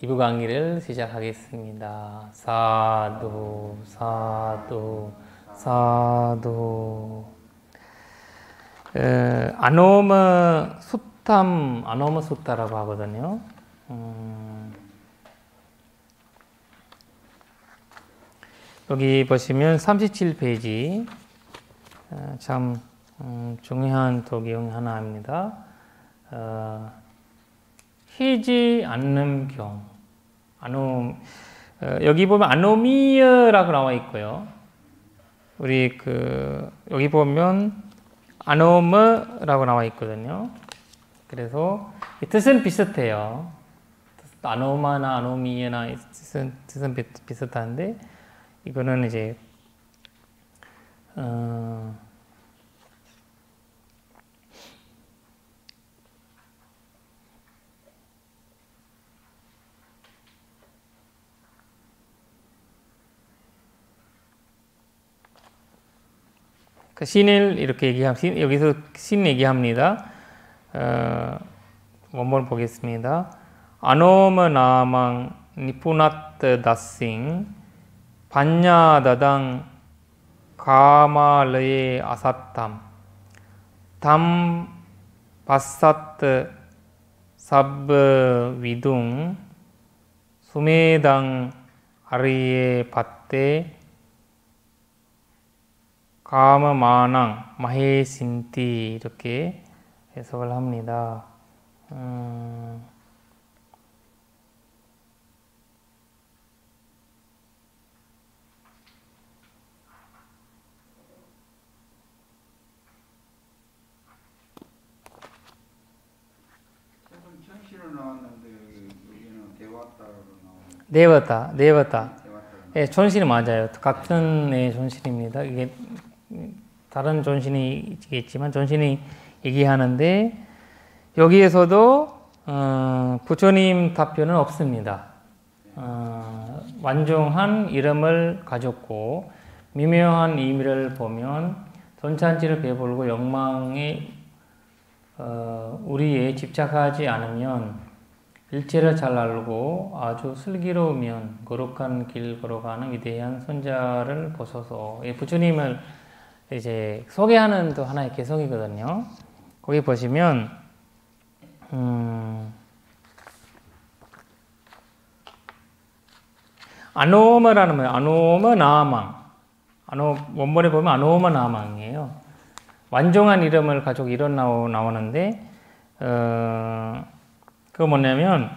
2부 강의를 시작하겠습니다. 사두, 사두, 사두. 아노마 수탐, 아노마 수타라고 하거든요. 여기 보시면 37페이지. 참 중요한 독용 하나입니다. 희지 않는 경. 여기 보면 아노미여라고 나와 있고요. 우리 여기 보면 아노머라고 나와 있거든요. 그래서 이 뜻은 비슷해요. 아노마나 아노미여나 뜻은 비슷한데 이거는 이제 신을 이렇게 얘기합니다. 여기서 신 얘기합니다. 원본 보겠습니다. 아노마 나망 니푸나트 다싱 반야다당 가마르에 아사탐 담 바사트 sabbe vidung sumedang ariye patte 가마마낭 마헤신티 이렇게 해석을 합니다. 천시로 나왔는데 여기는 대와타로 나오는. 네바타. 예, 존신이 맞아요. 같은 존신입니다. 이게 다른 존신이 있겠지만 존신이 얘기하는데 여기에서도 부처님 답변은 없습니다. 완중한 이름을 가졌고 미묘한 의미를 보면 돈찬치를 베풀고 욕망에 우리에 집착하지 않으면 일체를 잘 알고 아주 슬기로우면 거룩한 길 걸어가는 위대한 손자를 보소서. 부처님을 이제 소개하는 또 하나의 개성이거든요. 거기 보시면 아노마라는 말이에요. 아노마 나망. 원본에 보면 아노마 나망이에요. 완종한 이름을 가지고 이런 나오는데 그거 뭐냐면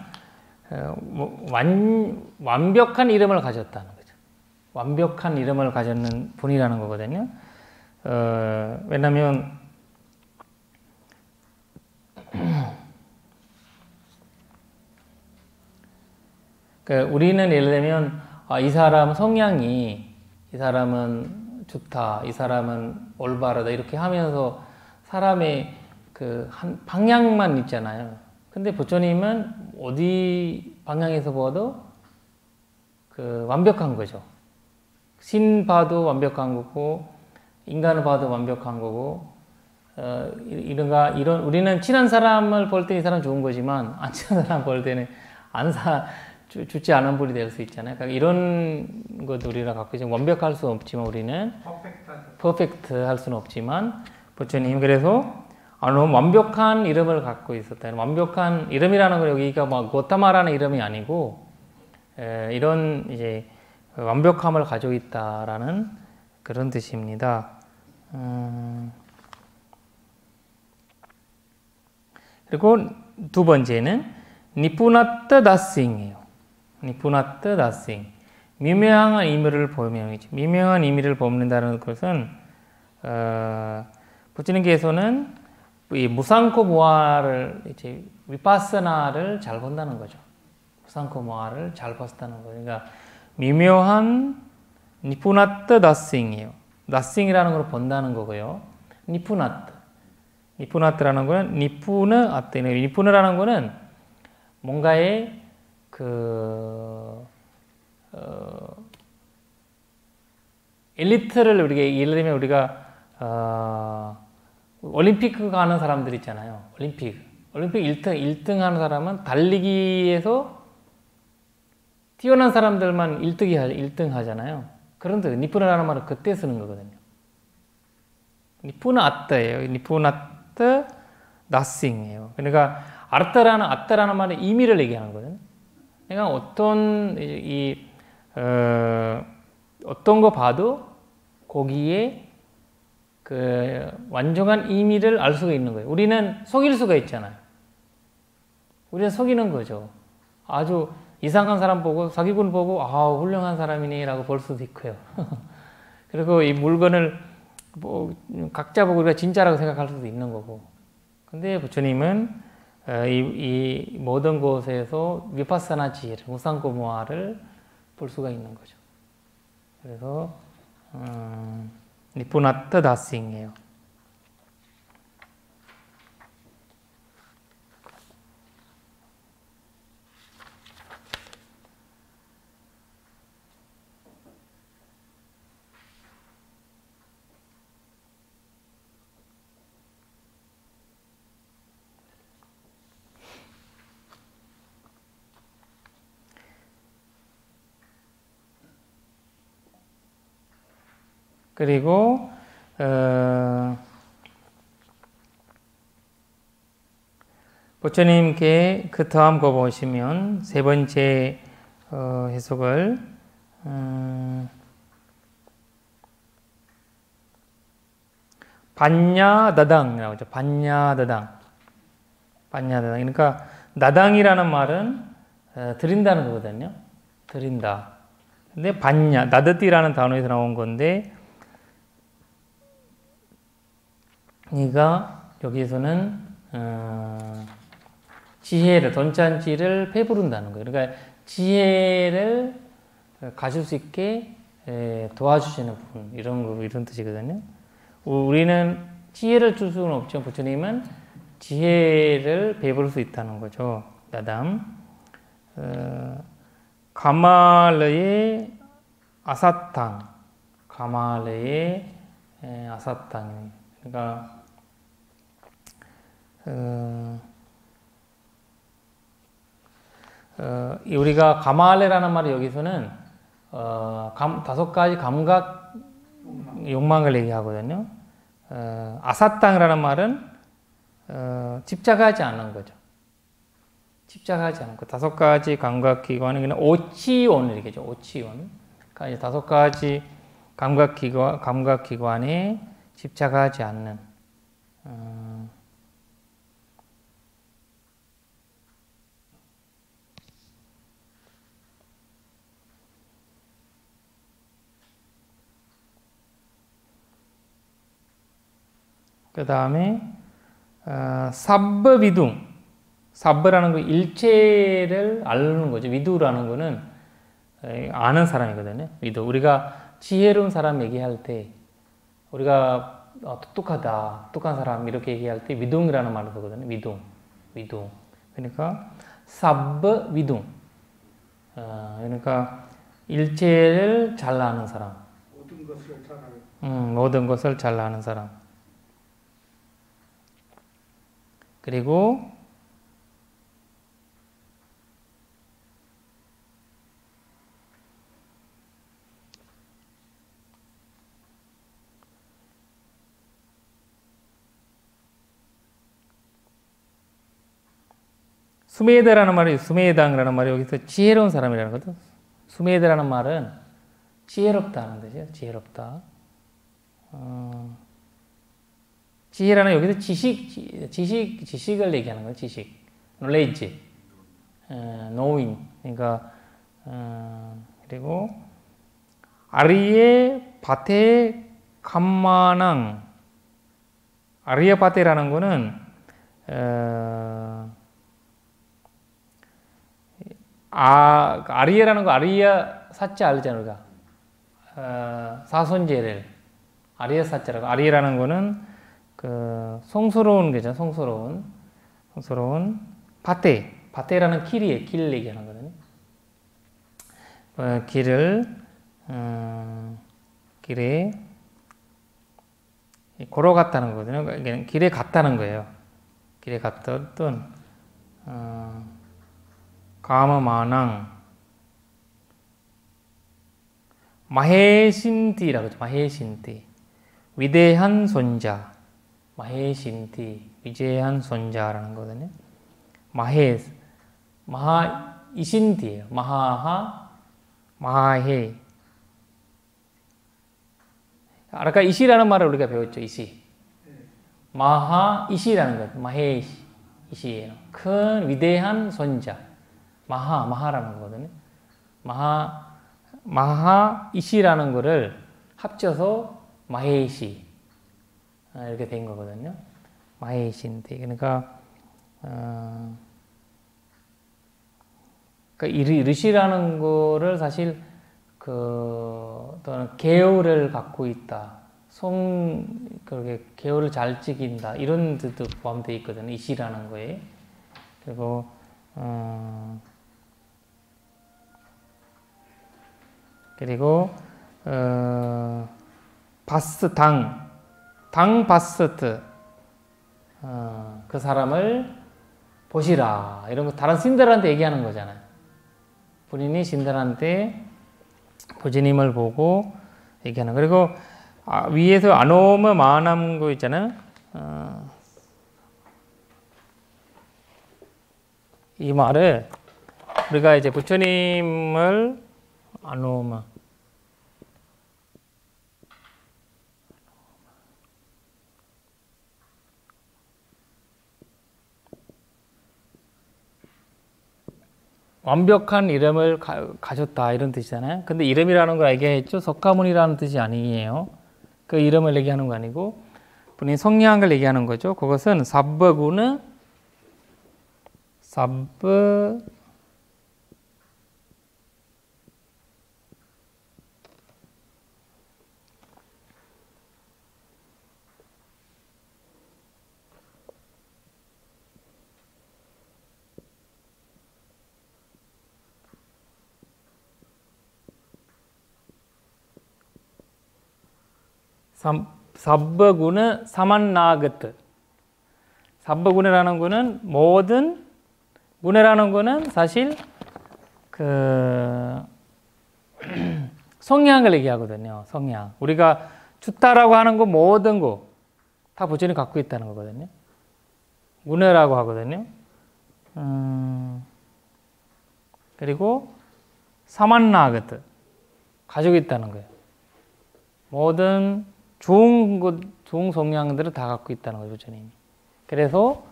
완벽한 이름을 가졌다는 거죠. 완벽한 이름을 가졌는 분이라는 거거든요. 왜냐하면 우리는 예를 들면 이 사람 성향이 이 사람은 좋다, 이 사람은 올바르다 이렇게 하면서 사람의 한 방향만 있잖아요. 근데 부처님은 어디 방향에서 보아도 완벽한 거죠. 신 봐도 완벽한 거고 인간을 봐도 완벽한 거고 우리는 친한 사람을 볼 때 이 사람 좋은 거지만 안 친한 사람 볼 때는 좋지 않은 분이 될 수 있잖아요. 그러니까 이런 것도 우리가 갖고 있지만 완벽할 수는 없지만 우리는 퍼펙트 할 수는 없지만 부처님 그래서 너무 완벽한 이름을 갖고 있었다. 완벽한 이름이라는 건 여기가 고타마라는 이름이 아니고 이런 이제 완벽함을 가지고 있다라는 그런 뜻입니다. 그리고 두 번째는 니푸나트 다싱이에요. 니푸나트 다싱. 미묘한 의미를 보명이죠. 미묘한 의미를 보는다는 것은 부처님께서는 이 무상코 모아를 이제 위파스나를 잘 본다는 거죠. 무상코 모아를 잘 봤다는 거예요. 그러니까 미묘한 니푸나트 다싱이에요. 다싱이라는 걸 본다는 거고요. 니푸나트라는 거는 니푸느라는 거는 뭔가의 엘리트를 우리가 예를 들면 우리가 올림픽 가는 사람들 있잖아요. 올림픽 1등 하는 사람은 달리기에서 뛰어난 사람들만 1등 하잖아요. 그런데 니푸나라는 말은 그때 쓰는 거거든요. 니푸나아뜨예요. 니푸나아뜨 nothing이에요. 그러니까 아따라는 말은 의미를 얘기하는 거거든요. 그러니까 어떤 거 봐도 거기에 그 완전한 의미를 알 수가 있는 거예요. 우리는 속일 수가 있잖아요. 우리는 속이는 거죠. 아주 이상한 사람 보고 사기꾼 보고 훌륭한 사람이네 라고 볼 수도 있고요. 그리고 이 물건을 뭐 각자 보고 우리가 진짜라고 생각할 수도 있는 거고. 근데 부처님은 이 모든 곳에서 위파사나 지혜를, 무상고무화를 볼 수가 있는 거죠. 그래서 니푸나트 다싱이에요. 그리고 부처님께 그 다음 거 보시면 세 번째 해석을 반야다당이라고 하죠. 반야다당. 그러니까 나당이라는 말은 드린다는 거거든요. 드린다. 근데 반야, 나드띠라는 단어에서 나온 건데 그러니까 여기에서는 지혜를, 돈짠치를 배부른다는 거예요. 그러니까 지혜를 가질 수 있게 도와주시는 분, 이런 뜻이거든요. 우리는 지혜를 줄 수는 없죠. 부처님은 지혜를 배부를 수 있다는 거죠. 나담. 가말레의 아사탕. 가말레의 아사탕. 그러니까 우리가 가말레라는 말이 여기서는 5가지 감각 욕망을 얘기하거든요. 아사땅이라는 말은 집착하지 않는 거죠. 집착하지 않고 5가지 감각기관은 그냥 오치원을 얘기하죠. 오치원. 그러니까 이제 5가지 감각기관에 집착하지 않는 그 다음에 sabbavidum. sabba라는 거 일체를 아는 거죠. vidu라는 거는 아는 사람이거든요. vidu. 우리가 지혜로운 사람 얘기할 때 우리가 똑똑한 사람 이렇게 얘기할 때 위둥이라는 말을 쓰거든요. 위둥. 그러니까 sabbavidum. 그러니까 일체를 잘 아는 사람. 모든 것을 잘 아는 사람. 그리고 수메다라는 말이 수메당이라는 말이 여기서 지혜로운 사람이라는 거죠. 수메다라는 말은 지혜롭다는 뜻이에요. 지혜롭다. 지혜라는 여기서 지식을 얘기하는 거예요. 지식, knowledge, knowing. 그러니까 그리고 아리에 바테 감마낭. 아리에 바테라는 거는 아리에라는 거 아리야 사자 알잖아요. 우리가 사손제를 아리야 사자라고. 아리에라는 거는 그 송스러운 거죠. 송스러운 바테라는 길이에요. 길 얘기하는 거거든요. 길에 걸어갔다는 거거든요. 길에 갔다는 거예요. 길에 갔던 가마마낭 마헤신티라고 하죠. 마헤신티. 위대한 손자. 마헤신티. 위대한 손자라는 거거든요. 마하이신티예요. 마하헤. 아까 이시라는 말을 우리가 배웠죠. 이시. 마하이시라는 것. 마헤이시예요. 큰 위대한 손자. 마하라는 거거든요. 마하이시라는 거를 합쳐서 마헤이시 이렇게 된 거거든요. 마헤이시인데 그러니까 이르시라는 거를 사실 또는 계율을 갖고 있다, 그렇게 계율을 잘 지킨다 이런 뜻도 포함되어 있거든요. 이시라는 거에. 그리고 바스 당 바스트 그 사람을 보시라 이런 거 다른 신들한테 얘기하는 거잖아요. 본인이 신들한테 부처님을 보고 얘기하는. 그리고 위에서 아노무 마남 거 있잖아요. 이 말을 우리가 이제 부처님을 아노무 완벽한 이름을 가졌다 이런 뜻이잖아요. 근데 이름이라는 걸 얘기했죠. 석가모니라는 뜻이 아니에요. 그 이름을 얘기하는 거 아니고 본인 성량을 얘기하는 거죠. 그것은 sabba구나 sabba구나 사만나가트. sabba구나라는 거는 모든 구나라는 거는 사실 성향을 얘기하거든요. 성향. 우리가 주타라고 하는 거 모든 거 다 부처님이 갖고 있다는 거거든요. 구나라고 하거든요. 그리고 사만나가트 가지고 있다는 거예요. 모든 좋은 성향들을 다 갖고 있다는 거죠, 부처님이. 그래서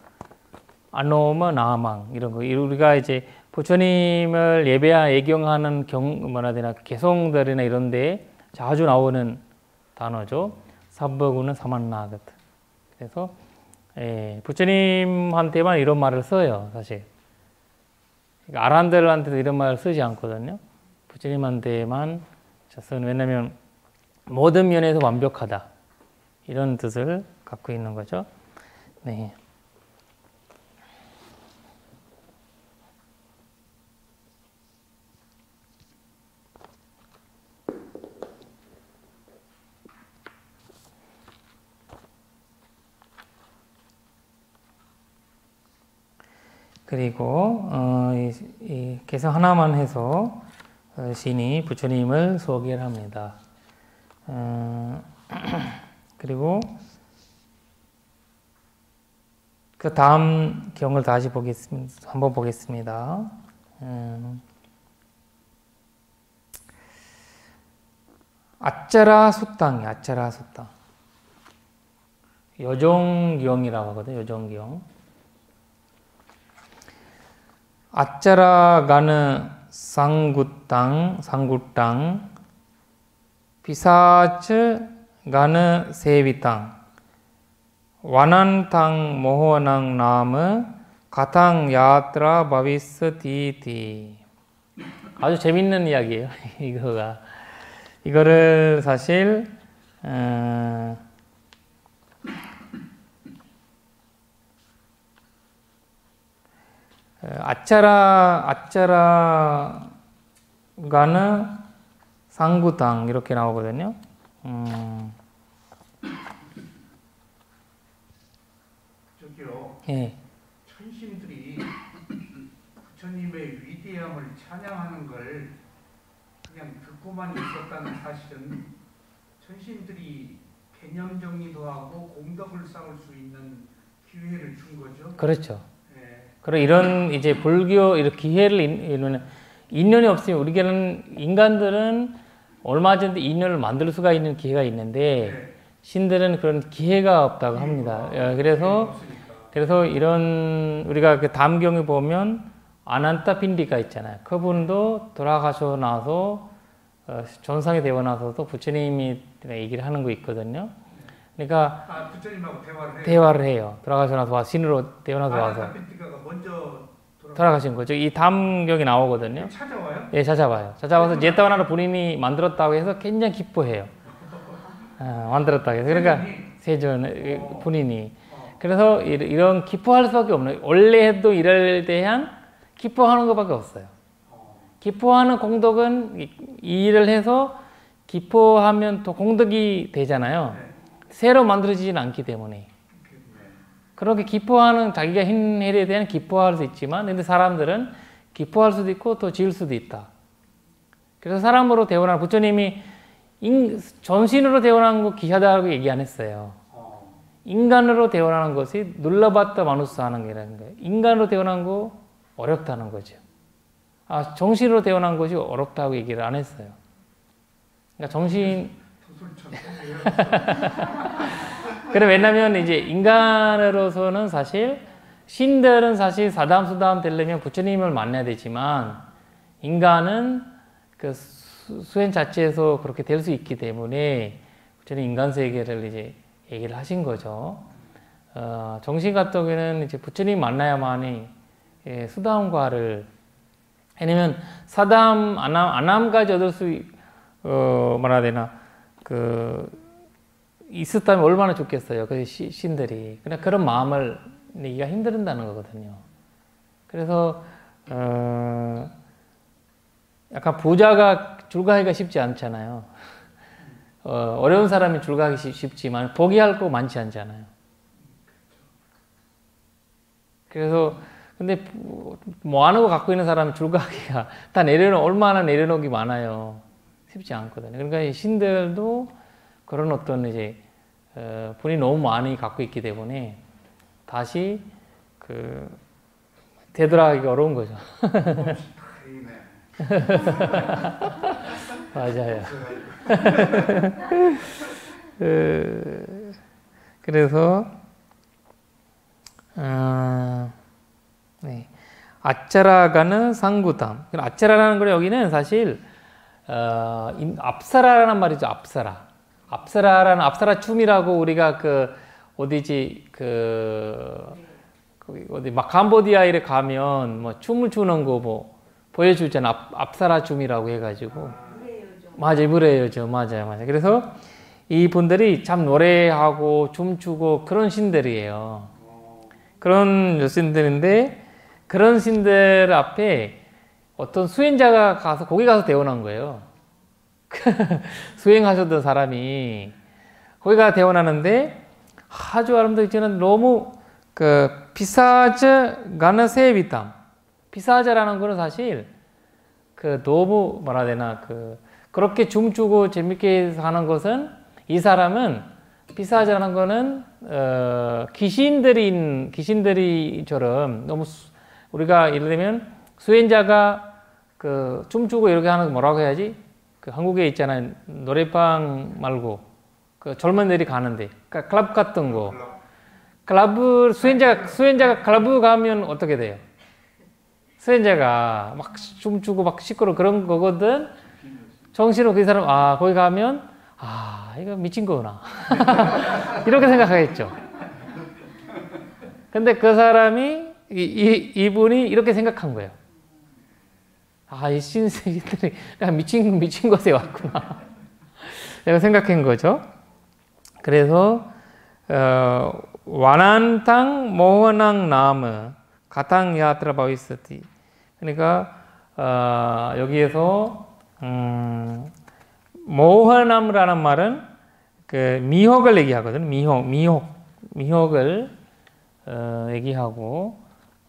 아노마 나망 이런 거 우리가 이제 부처님을 예경하는 개성들이나 이런데 자주 나오는 단어죠. sabba구는 사만나가트. 그래서 부처님한테만 이런 말을 써요, 사실. 그러니까 아란들한테도 이런 말을 쓰지 않거든요. 부처님한테만 쓰는. 왜냐하면 모든 면에서 완벽하다 이런 뜻을 갖고 있는 거죠. 네. 그리고 이 개성 하나만 해서 신이 부처님을 소개를 합니다. 그리고 그 다음 경을 다시 한번 보겠습니다. 아짜라 수땅이 아짜라 수땅. 여종경이라고 하거든요. 여종경. 아짜라 가는 상구땅 피사츠 가느 세비땅 와난탕 모호낭 나무 가탕 야트라 바비스 디디. 아주 재밌는 이야기예요. 이거를 사실 아짜라 가느 상구땅 이렇게 나오거든요. 저기요. 예. 천신들이 부처님의 위대함을 찬양하는 걸 그냥 듣고 듣고만 있었다는 사실은 천신들이 개념 정리도 하고 공덕을 쌓을 수 있는 기회를 준 거죠. 그렇죠. 예. 그리고 이런 이제 불교 이런 기회를 이루는 인연이 없으면 우리는 인간들은 얼마든지 인연을 만들 수가 있는 기회가 있는데 예. 신들은 그런 기회가 없다고 합니다. 그래서 이런 우리가 그 담경에 보면 아난타 빈디가 있잖아요. 그분도 돌아가셔 나서 전상이 되고 나서도 부처님이 얘기를 하는 거 있거든요. 그러니까 부처님하고 대화를 해요. 돌아가셔 나서 와 신으로 태어나서 와서 먼저 돌아가신 거죠. 이 담경이 나오거든요. 찾아와요? 예, 찾아와요. 찾아와서 제타와나를 본인이 만들었다고 해서 굉장히 기뻐해요. 만들었다고 해서. 그러니까 세존 본인이. 그래서 이런 기뻐할 수밖에 없는, 원래 해도 이를 대한 기뻐하는 것밖에 없어요. 기뻐하는 공덕은 이 일을 해서 기뻐하면 또 공덕이 되잖아요. 새로 만들어지지는 않기 때문에. 그렇게 기뻐하는 자기가 한 일에 대한 기뻐할 수 있지만, 근데 사람들은 기뻐할 수도 있고 또 지을 수도 있다. 그래서 사람으로 태어난 부처님이 전신으로 태어난 거 귀하다고 얘기 안 했어요. 인간으로 태어나는 것이 눌러봤다 마누스 하는 게라는 거예요. 인간으로 태어난 거 어렵다는 거죠. 정신으로 태어난 것이 어렵다고 얘기를 안 했어요. 그러니까 정신. 그래, 왜냐면 이제 인간으로서는 사실 신들은 사실 사담수담 되려면 부처님을 만나야 되지만 인간은 그 수행 자체에서 그렇게 될 수 있기 때문에 부처님 인간 세계를 이제 얘기를 하신 거죠. 정신 같은 경우에는 이제 부처님 만나야만이 수담과를, 왜냐면 사담, 안함까지 얻을 수, 뭐라 되나, 있었다면 얼마나 좋겠어요. 그 신들이. 그냥 그런 마음을 내기가 힘들다는 거거든요. 그래서, 약간 부자가 줄가기가 쉽지 않잖아요. 어려운 사람이 줄가기 쉽지만 포기할 거 많지 않잖아요. 그래서 근데 뭐 하는 거 갖고 있는 사람은 줄가기가 다 얼마나 내려놓기 많아요. 쉽지 않거든요. 그러니까 신들도 그런 어떤 이제 분이 너무 많이 갖고 있기 때문에 다시 되돌아가기가 어려운 거죠. 맞아요. 그래서 네. 아차라가는 상구담. 아차라라는 거 여기는 사실 앞사라라는 말이죠. 앞사라라는 앞사라 춤이라고 우리가 어디지 어디 막 캄보디아에 가면 뭐 춤을 추는 거 뭐 보여주잖아. 앞사라 춤이라고 해가지고. 맞아요, 무례요죠. 맞아요. 그래서 이 분들이 참 노래하고 춤추고 그런 신들이에요. 그런 신들인데 그런 신들 앞에 어떤 수행자가 가서 거기 가서 태어난 거예요. 수행하셨던 사람이 거기 가서 태어나는데 아주 아름답게 저는 너무 피사자 가나세비탐. 피사자라는 거는 사실 너무 뭐라 해야 되나 그렇게 춤추고 재밌게 하는 것은 이 사람은 피사자라는 거는 귀신들이처럼 너무 우리가 예를 들면 수행자가 춤추고 이렇게 하는 거 뭐라고 해야지? 한국에 있잖아요. 노래방 말고 젊은이들이 가는데 클럽 같은 거. 클럽 수행자가 클럽 가면 어떻게 돼요? 수행자가 막 춤추고 막 시끄러 그런 거거든. 정신으로 그 사람 거기 가면 이거 미친 거구나 이렇게 생각하겠죠. 근데 그 사람이 이분이 이렇게 생각한 거예요. 이 신세계들이 미친 곳에 왔구나 내가 생각한 거죠. 그래서 와난탕 모허낭 나무 가탕 야트라 바위스티. 그러니까 여기에서 모허남이라는 말은 미혹을 얘기하거든요. 미혹을 얘기하고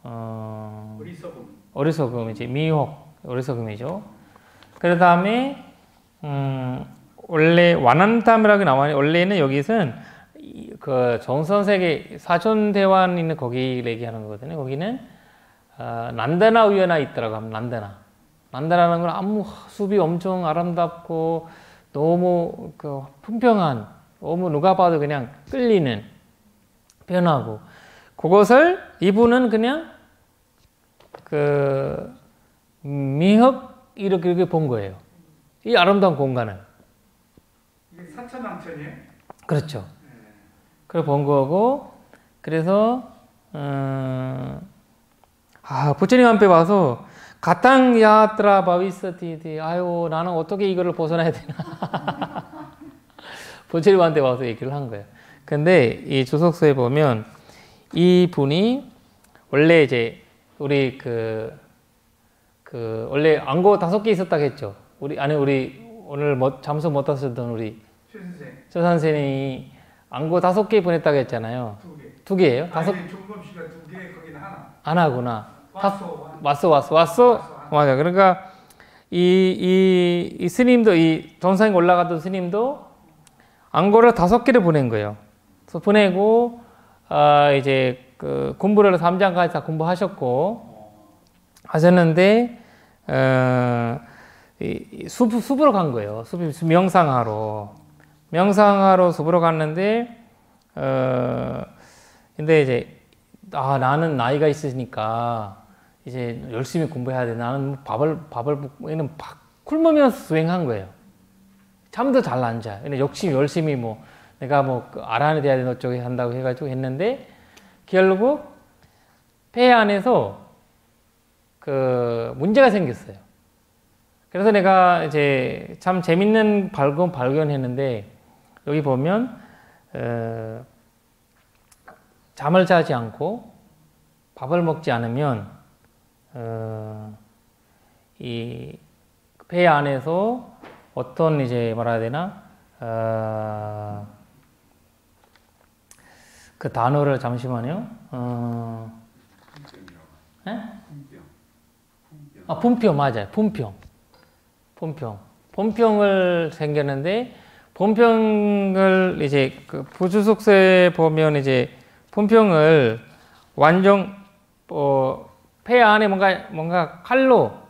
어리석음. 어리석음이지. 미혹 어리석음이죠. 그 다음에 원래 완안탐이라고 나와요. 원래는 여기서는 그 정선생의 사촌대왕 있는 거기 얘기하는 거거든요. 거기는 난다나 우연아 있더라고 하면 난다나. 난다라는 건 아무 숲이 엄청 아름답고 너무 그 풍평한, 너무 누가 봐도 그냥 끌리는, 변하고 그것을 이분은 그냥 그 미흡 이렇게 본 거예요. 이 아름다운 공간을. 이게 사천왕천이에요? 그렇죠. 그걸 본 거고, 그래서 부처님 앞에 와서 가탕 야트라 바위스티티, 아유 나는 어떻게 이거를 벗어나야 되나. 부처님한테 와서 얘기를 한 거예요. 근데 이 주석서에 보면 이 분이 원래 이제 우리 원래 안고 5개 있었다고 했죠. 우리 오늘 잠수 못 탔었던 우리 최 선생이 안고 5개 보냈다고 했잖아요. 2개. 2개예요? 종범 씨가 2개, 거기는 하나. 하나구나. 왔어. 맞아. 그러니까 이 스님도, 이 정상에 올라갔던 스님도 안고를 5개를 보낸 거예요. 그래서 보내고 이제 그 공부를 3장까지 다 공부하셨고 하셨는데 숲으로 간 거예요. 명상하러 숲으로 갔는데 근데 이제 나는 나이가 있으니까 이제 열심히 공부해야 돼. 나는 밥을 얘는 굶으면서 수행한 거예요. 잠도 잘 안 자. 열심히 뭐 내가 뭐 아란에 대야 되는 어쩌고 한다고 해가지고 했는데 결국 폐 안에서 그 문제가 생겼어요. 그래서 내가 이제 참 재밌는 발견했는데 여기 보면 잠을 자지 않고 밥을 먹지 않으면 이 폐 안에서 어떤 이제 뭐라 해야 되나 그 단어를 잠시만요. 품평 맞아요. 품평을 생겼는데 품평을 이제 그 부주속서에 보면 이제 품평을 완전 폐 안에 뭔가 칼로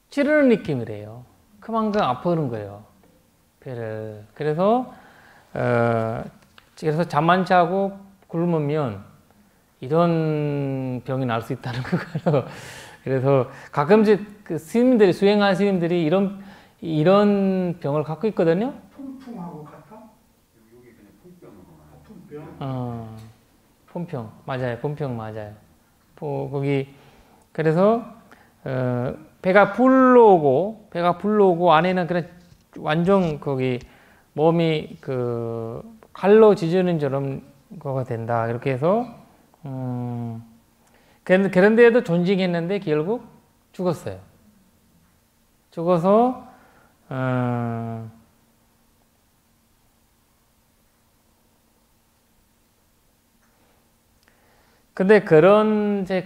찌르는 느낌이래요. 그만큼 아프는 거예요. 폐를. 그래서 잠 안 자고 굶으면 이런 병이 날 수 있다는 거예요. 그래서 가끔씩 그 스님들이 수행하는 스님들이 이런 병을 갖고 있거든요. 통풍하고 같아? 여기 그냥 풍병으로. 품평 맞아요. 품평 맞아요. 거기 그래서 배가 불러오고 안에는 그냥 완전 거기 몸이 그 칼로 찢어지는 저런 거가 된다. 이렇게 해서 그런데도 존징했는데 결국 죽었어요. 죽어서 근데 그런 이제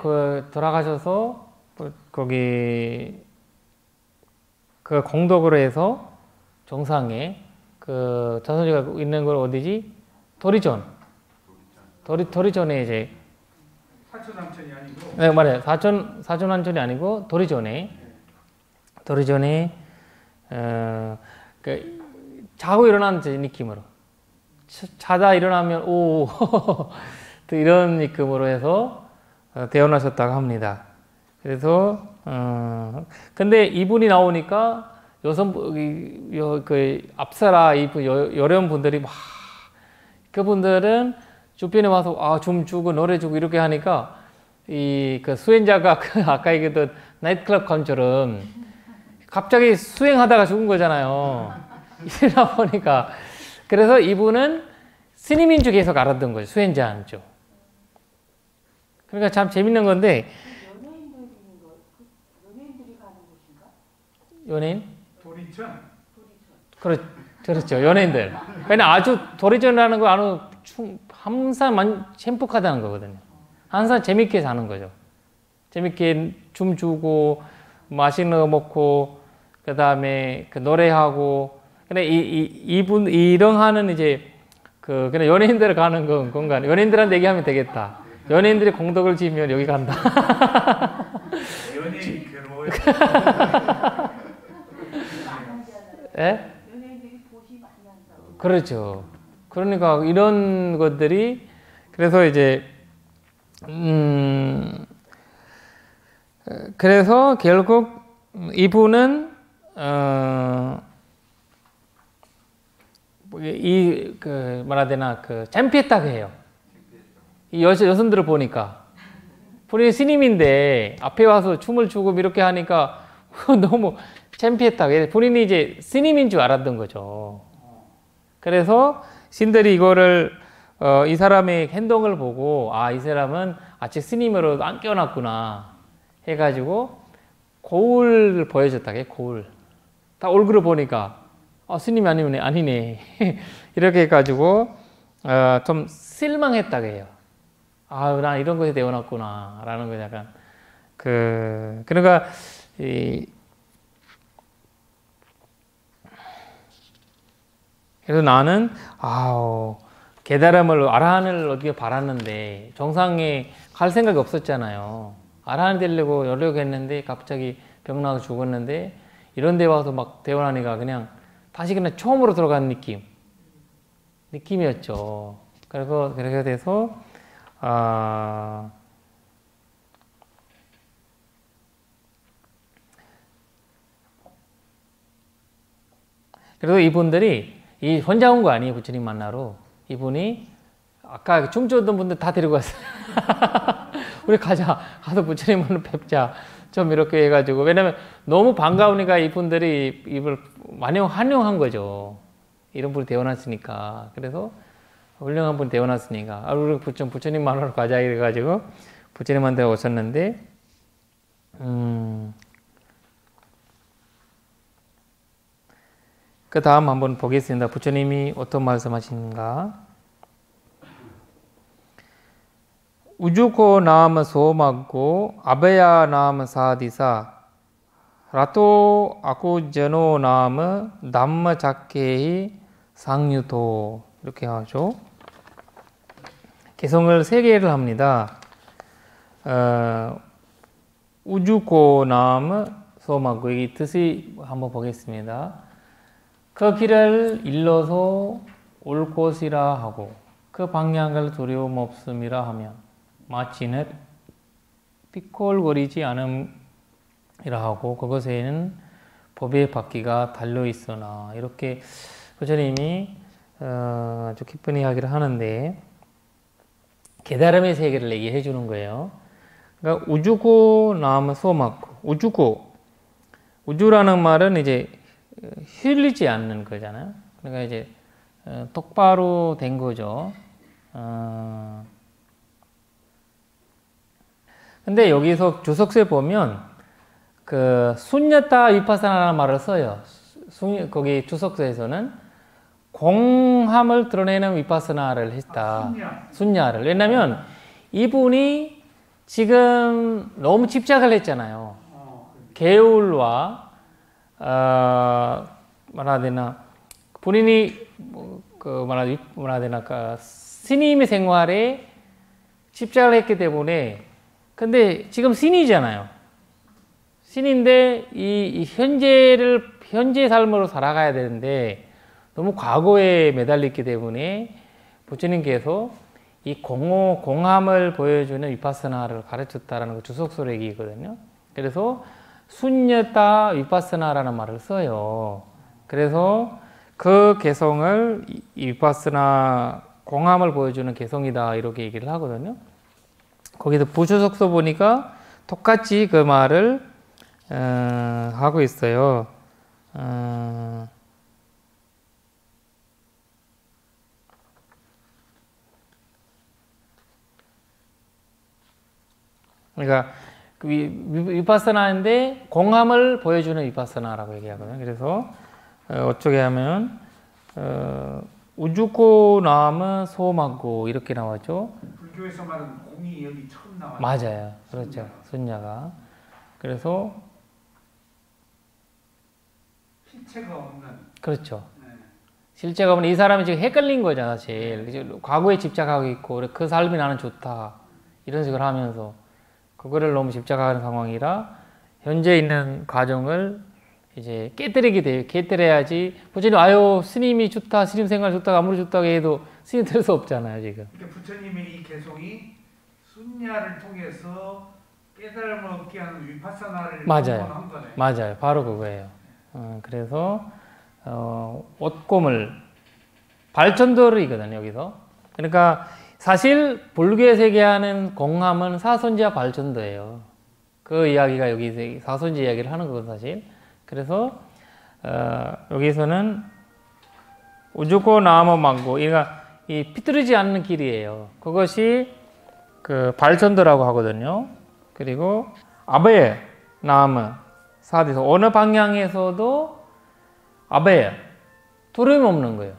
돌아가셔서 거기 그 공덕으로 해서 정상에 그 자손이가 있는 걸 어디지? 도리전에 이제 사천왕천이 아니고. 네 맞아요. 사천왕천이 아니고 도리전에 그 자고 일어나는 느낌으로 자다 일어나면 오 또 이런 느낌으로 해서 태어나셨다고 합니다. 그래서 근데 이분이 나오니까 그 앞사라 여령 분들이 막 그분들은 주변에 와서 춤 추고 노래 추고 이렇게 하니까 그 수행자가 아까 얘기했던 나이트클럽 컨처럼 갑자기 수행하다가 죽은 거잖아요. 이러다 보니까 그래서 이분은 스님인 줄 계속 알았던 거죠. 수행자인 줄. 그러니까 참 재밌는 건데 연예인들이 가는 곳인가? 연예인? 도리천? 그렇죠. 연예인들. 그냥 아주 도리전이라는 거 아주 항상 행복하다는 거거든요. 항상 재밌게 사는 거죠. 재밌게 춤추고 맛있는 거 먹고 그 다음에 그 노래하고, 근데 이분 이런 하는 이제 그 그냥 연예인들 가는 건가? 연예인들한테 얘기하면 되겠다. 연예인들이 공덕을 지으면 여기 간다. 연예인 괴로워요. 예? 그렇죠. 그러니까 이런 것들이 그래서 이제 그래서 결국 이분은 그 뭐라 해야 되나 그 창피했다고 해요. 이 여성들을 보니까 본인이 스님인데 앞에 와서 춤을 추고 이렇게 하니까 너무 창피했다고. 본인이 이제 스님인 줄 알았던 거죠. 그래서 신들이 이거를 이 사람의 행동을 보고 아, 이 사람은 아직 스님으로 안 깨어났구나 해가지고 거울을 보여줬다게. 거울. 딱 얼굴을 보니까 스님이 아니네 이렇게 해가지고 좀 실망했다고 해요. 아, 나 이런 것에 태어났구나 라는 거 약간 그러니까 그래서 나는 깨달음을 아라한을 얻기 바랐는데 정상에 갈 생각이 없었잖아요. 아라한 되려고 노력했는데 갑자기 병나서 죽었는데 이런 데 와서 막 태어나니까 그냥 다시 그냥 처음으로 들어간 느낌이었죠. 그래서 그렇게 돼서 그래서 이분들이 혼자 온 거 아니에요. 부처님 만나러. 이분이 아까 춤추던 분들 다 데리고 왔어요. 우리 가서 부처님을 뵙자. 좀 이렇게 해가지고. 왜냐면 너무 반가우니까 이분들이 이걸 환영한 거죠. 이런 분이 태어났으니까. 그래서 훌륭한 분이 태어났으니까. 우리 부처님 만나러 가자 이래가지고 부처님한테 오셨는데 그 다음 한번 보겠습니다. 부처님이 어떤 말씀하시는가. 우주코 나म 소막고 아베야 나म 사디사 라토 아쿠제노 나म 담마자케히 상유도 이렇게 하죠. 개성을 세 개를 합니다. 우주코 나म 소막고 이 뜻이 한번 보겠습니다. 그 길을 일러서 올 곳이라 하고 그 방향을 두려움 없음이라 하면 마치는 삐꼴거리지 않음이라 하고 그것에는 법의 바퀴가 달려 있으나 이렇게 부처님이 아주 깊은 이야기를 하는데 깨달음의 세계를 얘기해 주는 거예요. 그러니까 우주고 나무 소막고 우주고 우주라는 말은 이제 흘리지 않는 거잖아요. 그러니까 이제 똑바로 된 거죠. 근데 여기서 주석서에 보면 그 순야타 위파사나라는 말을 써요. 거기 주석서에서는 공함을 드러내는 위파사나를 했다. 순야를. 왜냐면 이분이 지금 너무 집착을 했잖아요. 계율과 뭐라 되나 본인이 뭐라 되나 스님의 생활에 집착을 했기 때문에. 근데 지금 신이잖아요. 신인데 이 현재 삶으로 살아가야 되는데 너무 과거에 매달렸기 때문에 부처님께서 이 공함을 보여주는 위파스나를 가르쳤다라는 거 주석서로 얘기거든요. 그래서 순여타 위파스나라는 말을 써요. 그래서 그 개성을 위파스나 공함을 보여주는 개성이다 이렇게 얘기를 하거든요. 거기서 부주석서 보니까 똑같이 그 말을 하고 있어요. 그러니까 위파스나인데 공함을 보여주는 위파스나라고 얘기하거든요. 그래서 어떻게 하면 우주고 나무 소막고 이렇게 나왔죠. 불교에서 말하는 공이 여기 처음 나와요. 맞아요. 그렇죠. 순야가. 그래서 실체가 없는. 그렇죠. 네. 실제가 보면 이 사람이 지금 헷갈린 거죠, 사실. 그죠? 과거에 집착하고 있고, 그 삶이 나는 좋다. 이런 식으로 하면서, 그거를 너무 집착하는 상황이라, 현재 있는 과정을 이제 깨뜨리게 돼요. 깨뜨려야지. 부처님, 아유, 스님이 좋다, 스님 생활 좋다, 아무리 좋다고 해도 스님 될 수 없잖아요, 지금. 그러니까 부처님의 이 개송이 순야를 통해서 깨달음을 얻게 하는 위파사나를 맞아요. 한 거네. 맞아요. 바로 그거예요. 그래서, 옷곰을, 발전도를이거든요, 여기서. 그러니까, 사실, 불교에 세계하는 공함은 사선지와 발전도예요. 그 이야기가 여기서 사선지 이야기를 하는 거거든요, 사실. 그래서, 여기서는, 우주고 나무 망고, 그러니까, 이 삐뚤어지지 않는 길이에요. 그것이 그 발전도라고 하거든요. 그리고, 아베, 나무, 사디서, 어느 방향에서도 아베, 두려움 없는 거예요.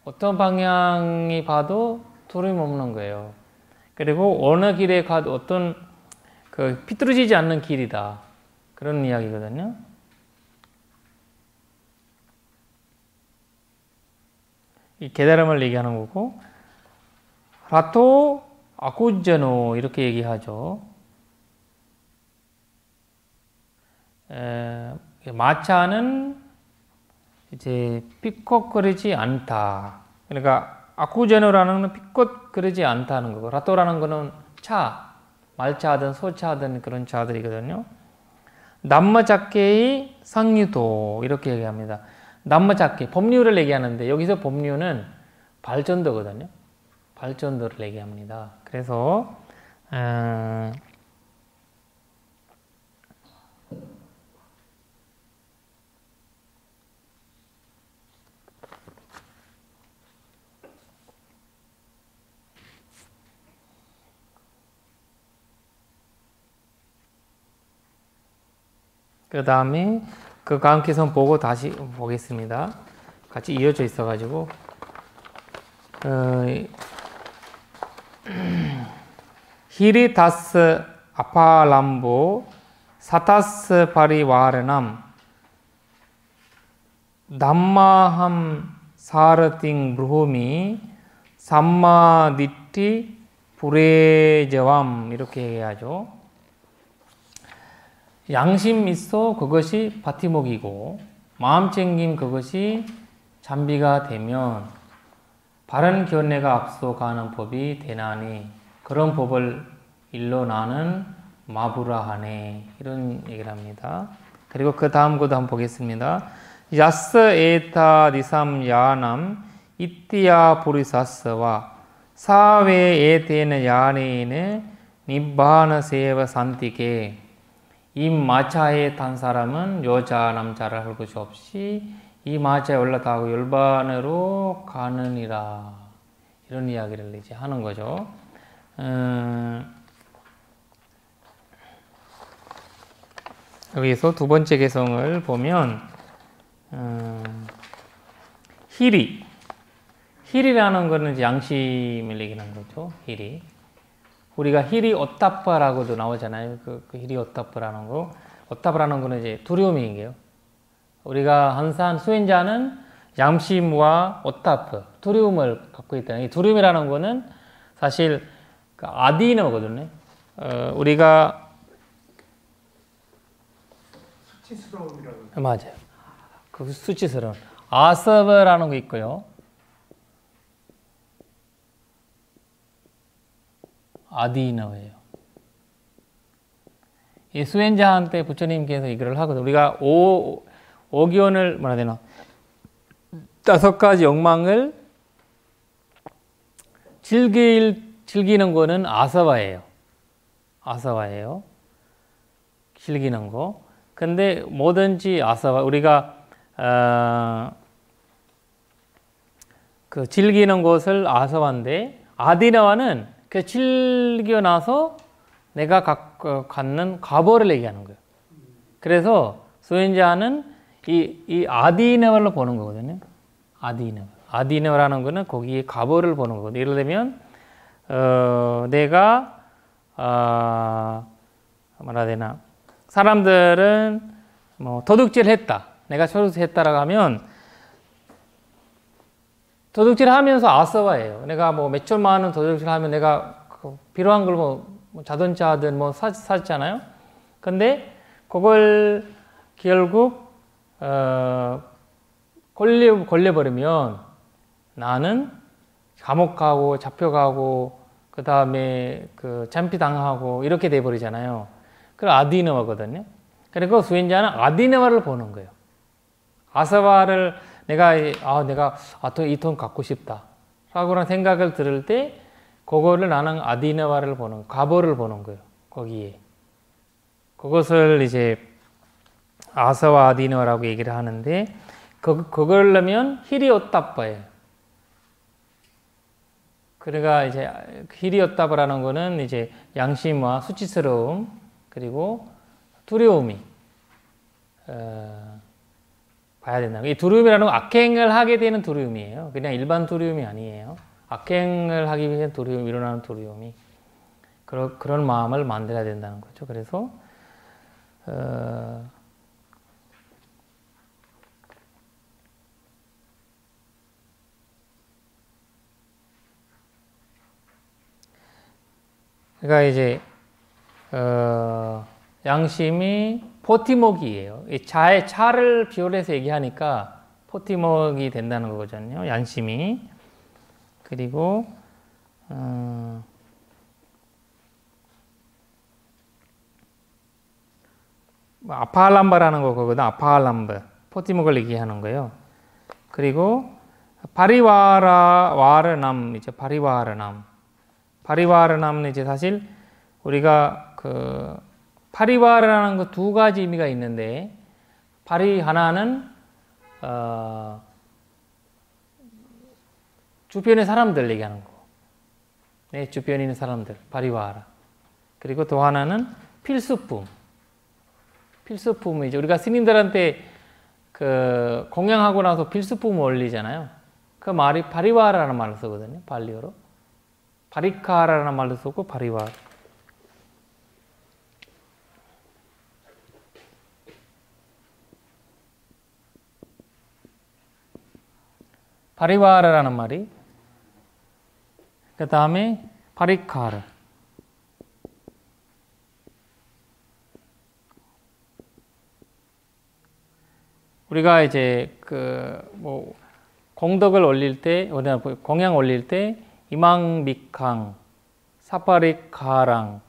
어떤 방향이 봐도 두려움 없는 거예요. 그리고 어느 길에 가도 어떤 그 삐뚤어지지 않는 길이다. 그런 이야기거든요. 이 깨달음을 얘기하는 거고, 라토 아쿠제노 이렇게 얘기하죠. 마차는 이제 삐걱거리지 않다. 그러니까 아쿠제노라는 건 삐걱거리지 않다는 거고, 라토라는 거는 차, 말차든 소차든 그런 차들이거든요. 남마작계의 상유도 이렇게 얘기합니다. 남마작계, 법류를 얘기하는데 여기서 법류는 발전도거든요. 발전도를 얘기합니다. 그래서 그 다음에 그 가운데서 보고 다시 보겠습니다. 같이 이어져 있어가지고 히리타스 아파람보 사타스 파리와르남 담마함 사르팅 브루미 삼마디티 부레제암 이렇게 얘기하죠. 양심 있어 그것이 바티목이고 마음 챙김 그것이 잠비가 되면 바른 견해가 앞서가는 법이 되나니 그런 법을 일러 나는 마부라 하네 이런 얘기를 합니다. 그리고 그 다음 것도 한번 보겠습니다. 야스 에타 니삼 야남 이띠야 보리사스와 사회 에테는 야네는 니바나 세바 산티게 이 마차에 탄 사람은 여자 남자를 할 것이 없이 이 마차에 올라타고 열반으로 가느니라 이런 이야기를 이제 하는 거죠. 여기서 두 번째 개성을 보면 힐이라는 거는 이제 양심을 얘기하는 거죠. 힐이. 우리가 히리 오타파라고도 나오잖아요. 그 히리 오타파라는 거. 오타파라는 거는 이제 두려움이에요. 우리가 항상 수행자는 양심과 오타파, 두려움을 갖고 있다. 이 두려움이라는 거는 사실 그 아디너거든요. 우리가 수치스러움이라고. 맞아요. 그 수치스러움. 아서버라는 거 있고요. 아디너예요. 이 수행자한테 부처님께서 이거를 하거든요. 우리가 오견을 뭐라 해야 되나? 5가지 욕망을 즐기는 거는 아사와예요. 아사와예요. 즐기는 거. 근데 뭐든지 아사와 우리가 그 즐기는 것을 아사와인데 아디나와는 그 즐겨 나서 내가 갖는 과보를 얘기하는 거예요. 그래서 수행자는 이 아디네월로 보는 거거든요. 아디네월. 아디네월라는 거는 거기에 과보를 보는 거거든요. 예를 들면 내가 뭐라 해야 되나 사람들은 뭐 도둑질 했다. 내가 철수했다라고 하면 도둑질 하면서 아서와예요. 내가 뭐 몇천만 원 도둑질 하면 내가 필요한 걸 뭐 자동차든 뭐 샀잖아요. 근데 그걸 결국 걸려버리면 나는 감옥 가고 잡혀가고 그 다음에 그 잠피 당하고 이렇게 돼버리잖아요. 그 아디너와거든요. 그리고 수행자는 아디너와를 보는 거예요. 아사와를 내가 이 돈 갖고 싶다 라고는 생각을 들을 때 그거를 나는 아디너와를 보는 거예요. 과보를 보는 거예요. 거기에 그것을 이제 아사와 아디너와라고 얘기를 하는데 그걸려면 히리오타빠예요. 그러니까 이제 히리오타빠라는 거는 이제 양심과 수치스러움 그리고 두려움이 봐야 된다. 이 두려움이라는 건 악행을 하게 되는 두려움이에요. 그냥 일반 두려움이 아니에요. 악행을 하기 위해 두려움, 일어나는 두려움이 그런 마음을 만들어야 된다는 거죠. 그래서 그러니까 이제 양심이 포티목이에요. 이 차를 비율해서 얘기하니까 포티목이 된다는 거거든요. 양심이. 그리고 아파할람바라는 거거든. 아파할람바. 포티목을 얘기하는 거예요. 그리고 파리와르남 이제 파리와르남. 파리와르남은 이제 사실 우리가 그 파리와르라는 거 두 가지 의미가 있는데 파리 하나는 주변의 사람들 얘기하는 거. 내 주변에 있는 사람들 파리와르. 그리고 또 하나는 필수품. 필수품은 이제 우리가 스님들한테 그 공양하고 나서 필수품을 올리잖아요. 그 말이 파리와르라는 말을 쓰거든요. 발리어로. 파리카라는 말도 쓰고 파리와르. 파리와르라는 말이 그 다음에 파리카르. 우리가 이제 그 뭐 공덕을 올릴 때, 공양 올릴 때 이망미캉, 사파리카랑,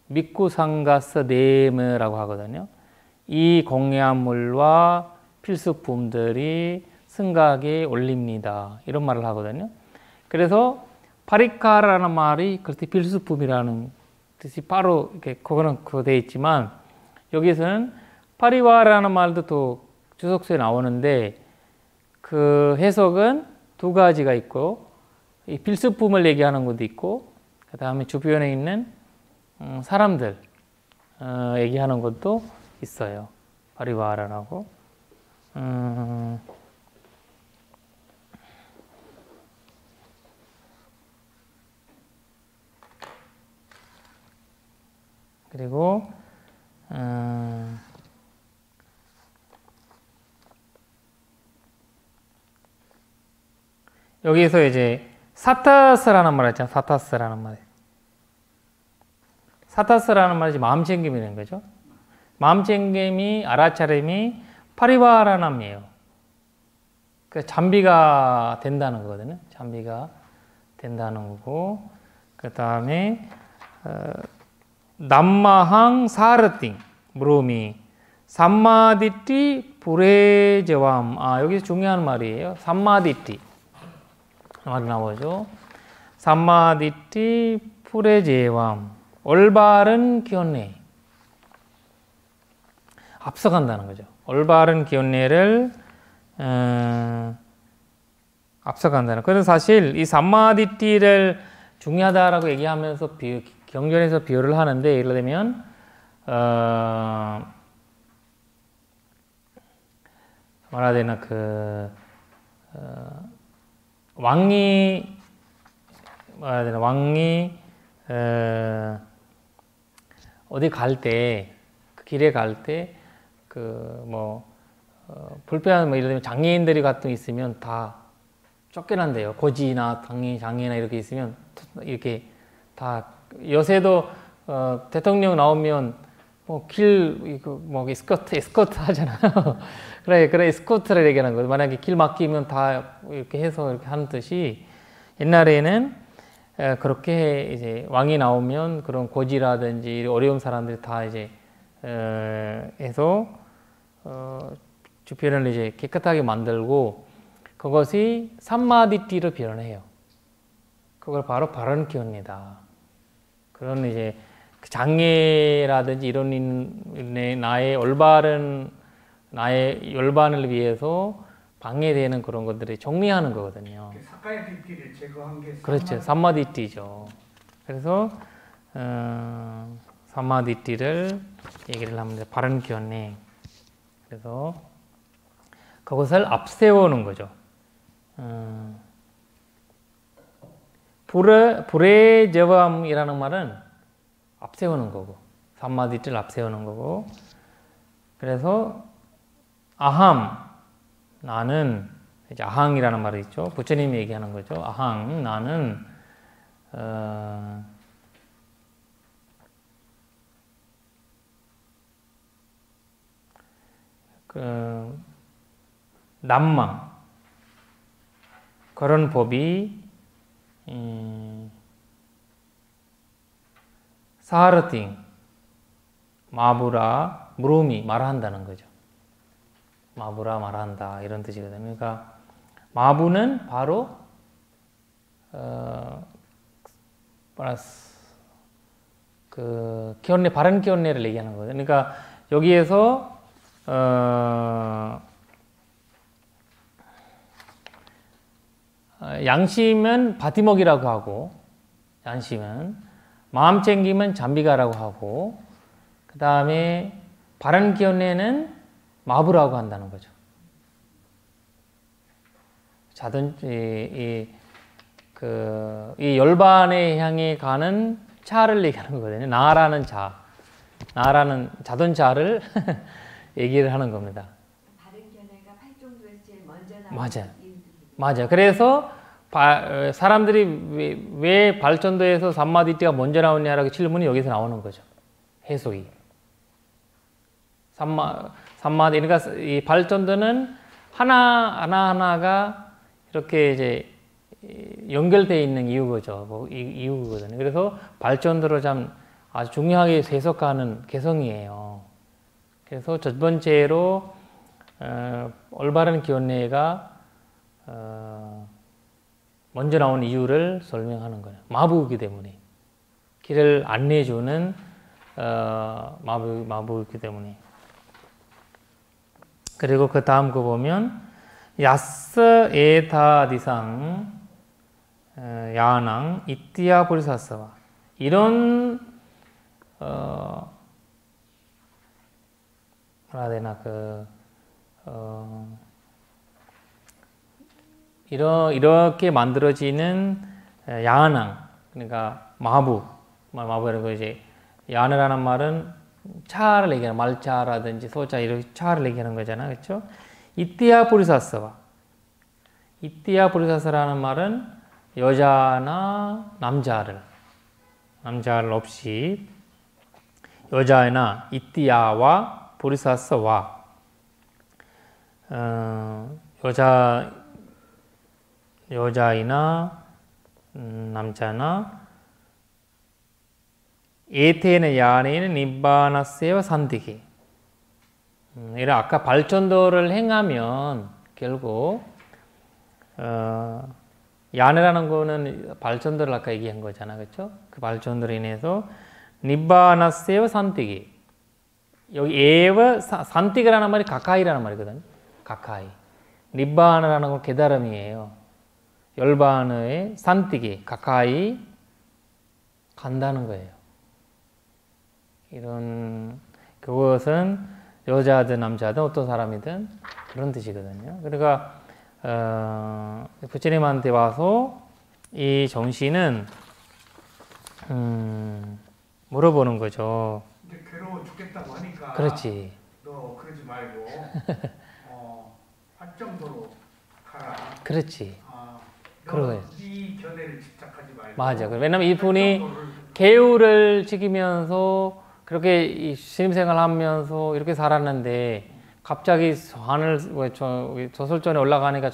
미쿠상가스 네므라고 하거든요. 이 공양물과 필수품들이 승각에 올립니다. 이런 말을 하거든요. 그래서 파리카라는 말이 그렇게 필수품이라는 뜻이 바로 이렇게 그거는 그거 돼 있지만 여기서는 파리와라는 말도 또 주석서에 나오는데 그 해석은 두 가지가 있고 이 필수품을 얘기하는 것도 있고 그 다음에 주변에 있는 사람들 얘기하는 것도 있어요. 파리와라라고. 그리고 여기서 이제 사타스라는 말 있잖아요. 사타스라는 말. 사타스라는 말이 마음챙김이라는 거죠. 마음챙김이 알아차림이 파리와라남이에요. 그 잠비가 된다는 거거든요. 잠비가 된다는 거고 그 다음에 남마항 사르띵 무로미 삼마디띠 부레제암. 여기서 중요한 말이에요. 삼마디띠 말이 나오죠. 삼마디띠 부레제암 올바른 견례 앞서간다는 거죠. 올바른 견례를 앞서간다는. 그래서 사실 이 삼마디띠를 중요하다라고 얘기하면서 경전에서 비유를 하는데 예를 들면 말해야 되나 왕이 말해야 되나 왕이 어디 갈 때 그 길에 갈 때 그 뭐 불편한 뭐 예를 들면 장애인들이 같은 거 있으면 다 쫓겨난대요. 고지나 장애나 이렇게 있으면 이렇게 다 요새도 대통령 나오면 뭐 에스코트 하잖아요. 그래 에스코트를 얘기하는 거예요. 만약에 길 막히면 다 이렇게 해서 이렇게 하는 듯이 옛날에는 그렇게 이제 왕이 나오면 그런 고지라든지 어려운 사람들이 다 이제 해서 주변을 이제 깨끗하게 만들고 그것이 산마디띠로 변해요. 그걸 바로 바른기운이다. 그런 이제 장애라든지 이런 나의 열반을 위해서 방해되는 그런 것들을 정리하는 거거든요. 사카야 뒷길을 제거한 게 그렇죠. 산마디띠죠. 그래서 산마디띠를 얘기를 합니다. 바른기운에. 그래서 그것을 앞세우는 거죠. 불의 저감이라는 말은 앞세우는 거고, 산마디띠를 앞세우는 거고, 그래서 아함, 나는, 이제 아항이라는 말이 있죠. 부처님이 얘기하는 거죠. 아항, 나는 남망 그런 법이 사르팅 마부라 무rum이 말한다는 거죠. 마부라 말한다 이런 뜻이거든요. 그러니까 마부는 바로 기원례 바른 기원례를 얘기하는 거거든요. 그러니까 여기에서 양심은 바티먹이라고 하고, 양심은 마음 챙김은 잠비가라고 하고, 그 다음에 바른 기원례는 마부라고 한다는 거죠. 이 열반에 향해 가는 차를 얘기하는 거거든요. 나라는 자, 나라는 자동차를 얘기를 하는 겁니다. 바른 견해가 팔종도에서 제일 먼저 나오는 맞아요. 맞아요. 그래서 사람들이 왜 발전도에서 산마디띠가 먼저 나오냐라고 질문이 여기서 나오는 거죠. 해석이. 산마디, 그러니까 이 발전도는 하나하나가 이렇게 이제 연결되어 있는 이유거죠. 이유거든요. 그래서 발전도로 참 아주 중요하게 해석하는 개성이에요. 그래서 첫 번째로 올바른 기원례가 먼저 나온 이유를 설명하는 거예요. 마부이기 때문에. 길을 안내해주는 마부이기 때문에. 그리고 그 다음 거 보면 야스 에타디상 야낭 이띠야 보리사스와 이런 뭐라 해야 되나 이렇게 만들어지는 야낭 그러니까 마부라는 거 이제 야느라는 말은 차를 얘기하는 말차라든지 소차 이런 차를 얘기하는 거잖아요, 그렇죠? 이띠야 보리사스와 이띠야 보리사스라는 말은 여자나 남자를 없이 여자나 이띠야와 보리사스와 여자이나 남자나 에테는 야네는 니바나세와 산디기. 이런 아까 발전도를 행하면 결국 야네라는 거는 발전도를 아까 얘기한 거잖아, 그렇죠? 그 발전도로 인해서 니바나세와 산디기. 여기 에와 산디기라는 말이 가까이라는 말이거든. 가까이. 니바나라는 건 깨달음이에요. 열반의 산디기 가까이 간다는 거예요. 그것은 여자든 남자든 어떤 사람이든 그런 뜻이거든요. 그러니까 부처님한테 와서 이 정신은 물어보는 거죠. 이제 괴로워 죽겠다고 하니까 그렇지. 너 그러지 말고 정도로 가라. 그렇지. 너 네 견해를 집착하지 말고. 맞아. 왜냐면 이분이 정도를 계율을 지키면서 그렇게 이 신임생활하면서 이렇게 살았는데 갑자기 하늘 저설전에 올라가니까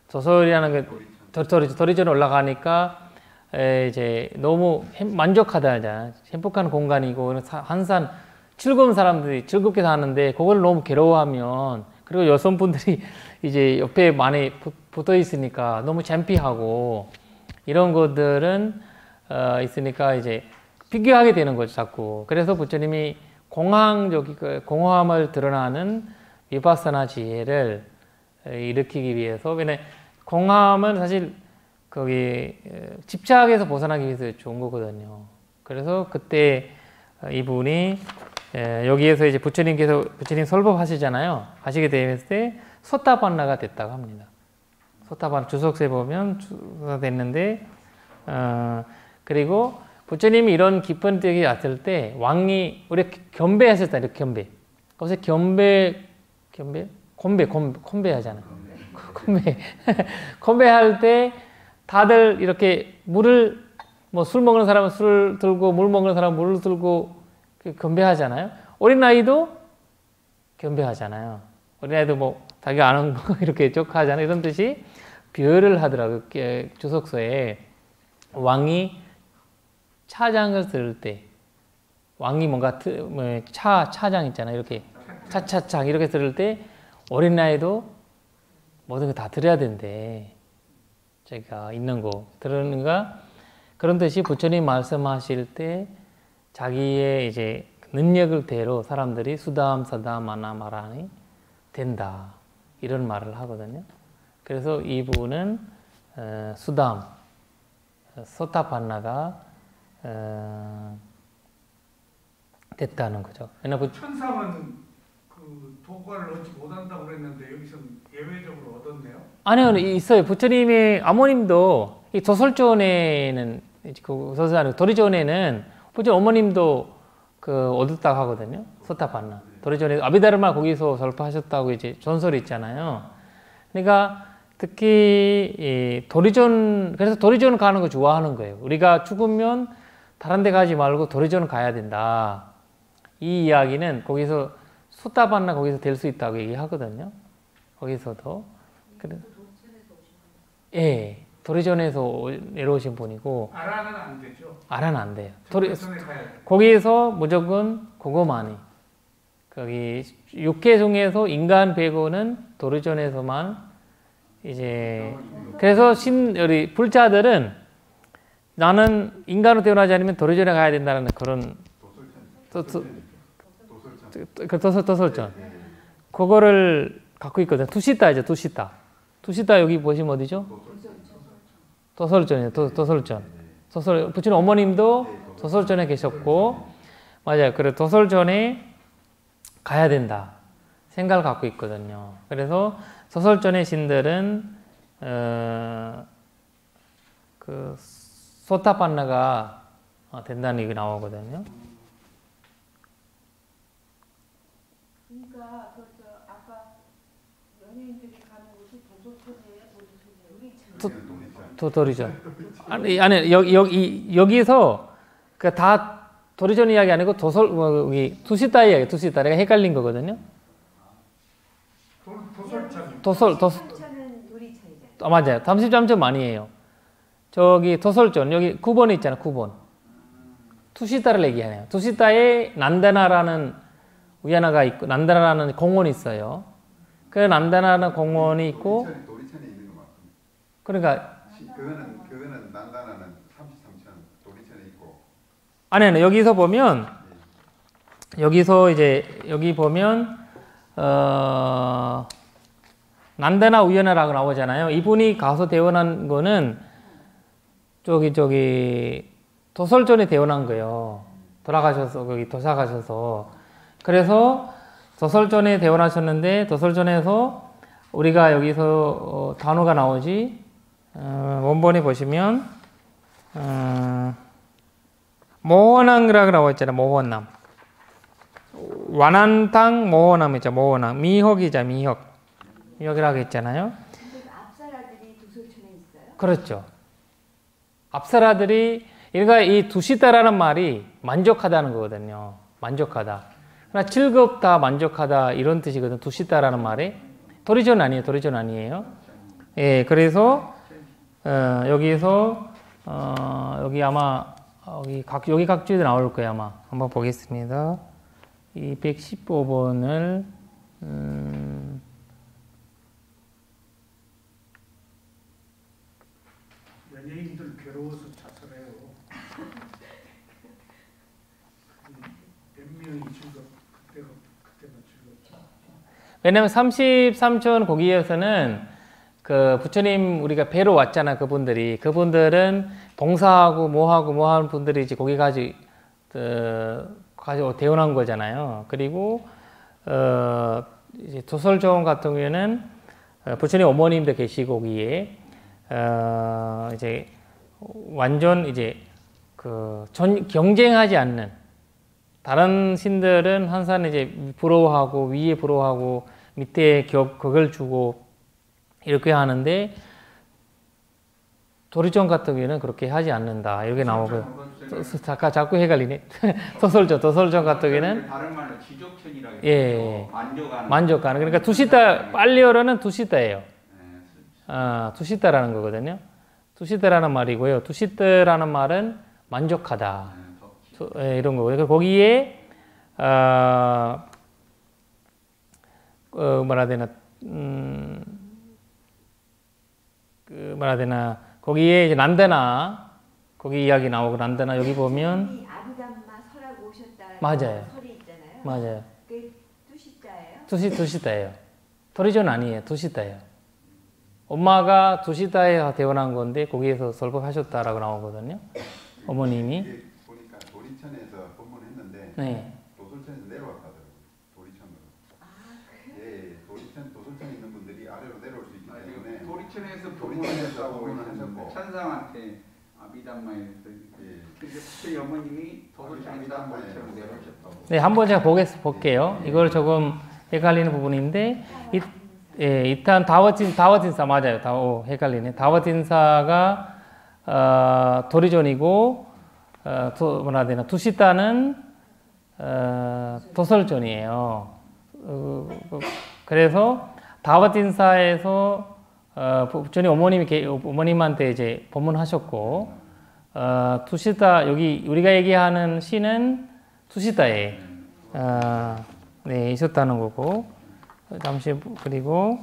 저설이라는 게 도리전에 올라가니까 이제 너무 만족하다 하잖아. 행복한 공간이고 항상 즐거운 사람들이 즐겁게 사는데 그걸 너무 괴로워하면 그리고 여성분들이 이제 옆에 많이 붙어 있으니까 너무 창피하고 이런 것들은 있으니까 이제 비교하게 되는 거죠, 자꾸. 그래서 부처님이 공허함을 드러나는 위파사나 지혜를 일으키기 위해서, 왜냐 공허함은 사실 거기 집착에서 벗어나기 위해서 좋은 거거든요. 그래서 그때 이분이 여기에서 이제 부처님 설법하시잖아요. 하시게 되었을 때 소타반나가 됐다고 합니다. 소타반 주석세 보면 됐는데 그리고 부처님이 이런 깊은 뜻이 왔을 때 왕이 우리 겸배하셨다. 이렇게 겸배. 거기서 콤배 하잖아요. 콤배할 때 다들 이렇게 물을 술 먹는 사람은 술을 들고 물 먹는 사람은 물을 들고 겸배하잖아요. 어린아이도 겸배하잖아요. 어린아이도 자기가 아는 거 이렇게 족하잖아요. 이런 뜻이 비유를 하더라고요. 주석서에 왕이 차장을 들을 때 왕이 뭔가 차장 있잖아요. 이렇게 차차창 이렇게 들을 때 어린아이도 모든 거 다 들어야 된대. 제가 있는 거 들으는가 그런 뜻이 부처님 말씀하실 때 자기의 이제 능력을 대로 사람들이 수담, 사담, 마나마라니 된다. 이런 말을 하거든요. 그래서 이분은 수담, 소타판나가 됐다는 거죠. 천상은 그 도과를 얻지 못한다고 그랬는데 여기서는 예외적으로 얻었네요. 아니요, 있어요. 부처님의 아버님도 이 도설전에는 도리전에는 부처님 어머님도 얻었다고 하거든요. 소타판나. 도리전에 아비다르마 거기서 설파하셨다고 이제 전설이 있잖아요. 그러니까 특히 이 그래서 도리전 가는 거 좋아하는 거예요. 우리가 죽으면 다른 데 가지 말고 도리전 가야 된다. 이 이야기는 거기서 소타판나 거기서 될 수 있다고 얘기하거든요. 거기서도. 그래. 예, 도리전에서 내려오신 분이고. 아라는 안 되죠. 아라는 안 돼요. 가야 거기에서 무조건 그거만이. 거기 육계 중에서 인간 배고는 도리전에서만 이제 그래서 우리 불자들은 나는 인간으로 태어나지 않으면 도리전에 가야 된다는 그런 도설전 그거를 갖고 있거든요. 투시타이죠. 투시타 여기 보시면 어디죠? 도설전이에요. 도설전. 부처님 어머님도 도설전에 계셨고 맞아요. 그래 도설전에 가야 된다 생각을 갖고 있거든요. 그래서 도설전의 신들은 그 소타판나가 된다는 얘기 나오거든요. 그러니까 아까 연예인들이 가는 곳이 도솔천이에요, 도리전. 아니 여기서 다 도리전 이야기 아니고 투시타 이야기, 투시타. 내가 헷갈린 거거든요. 도설천은 도리천이잖아요. 맞아요. 33점 아니에요. 저기 도설전 여기 9번에 있잖아. 9번. 투시타를 얘기하네요. 투시타에 난다나라는 우야나가 있고 난다나라는 공원이 있어요. 그 난다나라는 공원이 있고 도리천에 있는 거 맞습니다. 그러니까 그거는 난다나는 33천 도리천에 있고 아니 여기서 보면 여기서 이제 여기 보면 난다나 우야나라고 나오잖아요. 이분이 가서 태어난 거는 저기 도설전에 태어난 거예요. 돌아가셔서 거기 도사가셔서 그래서 도설전에 태어나셨는데 도설전에서 우리가 여기서 단어가 나오지 원본에 보시면 모호남이라고 나와 있잖아요. 모호남. 완한탕 모호남 있죠. 모호남. 미혹이자 미혹. 여기라고 했잖아요. 근데 앞사라들이 도솔촌에 있어요? 그렇죠. 앞사라들이 그러니까 이 두시다라는 말이 만족하다는 거거든요. 만족하다. 그러나 즐겁다, 만족하다 이런 뜻이거든. 두시다라는 말이 도리전 아니에요. 도리전 아니에요. 예, 그래서 여기서 여기 아마 여기 각주에 나올 거예요 아마. 한번 보겠습니다. 이 115번을 연예인들 괴로워서 자살해요. 몇 명이 그때만 즐겁죠. 왜냐면 33촌 거기에서는 그 부처님 우리가 뵈러 왔잖아. 그분들은 봉사하고 뭐 하는 분들이 이제 거기 가지고 대원한 거잖아요. 그리고 이제 도솔정 같은 경우에는 부처님 어머님도 계시고 거기에 이제 완전 이제 경쟁하지 않는 다른 신들은 항상 이제 부러워하고 위에 부러워하고 밑에 그걸 주고 이렇게 하는데 도리전 같은 경우에는 그렇게 하지 않는다. 이렇게 나오고요. 자꾸 헷갈리네. 도솔전 같은 경우에는 다른 말로 지족천이라고 예, 만족하는. 만족하는. 그러니까 두시다 빨리어로는 두시다예요. 두시다라는 거거든요. 두시다라는 말이고요. 두시다라는 말은 만족하다. 이런 거고요. 거기에 뭐라 해야 되나 거기에 이제 난데나 거기 이야기 나오고 난데나 여기 보면 아비담마 설하고 오셨다. 맞아요. 설이 있잖아요. 맞아요. 그게 두시자예요? 두시다예요. 도리전 아니에요. 두시다예요. 엄마가 두시다에 태어난 건데 거기에서 설법하셨다라고 나오거든요. 어머님이. 이게 보니까 도리천에서 법문했는데 네. 도솔천에서 내려왔다더라고요. 도리천으로. 예, 도솔천에 있는 분들이 아래로 내려올 수 있기 때문에 도리천에서 도리천에서 법문을 법문을 하셨고 하셨고 천상한테 아비담마에서 예. 그때 어머님이 도솔천에서 아비담마에 도리천으로 내려오셨다고. 네, 한번 제가 볼게요. 이걸 조금 헷갈리는 부분인데 일단 다와진사 맞아요. 헷갈리네. 다와진사가 도리전이고 뭐라 해야 되나 두시다는 도솔전이에요. 그래서 다와진사에서 부처님 어머님한테 이제 법문하셨고 두시다 여기 우리가 얘기하는 시는 두시다에 네 있었다는 거고. 잠시 그리고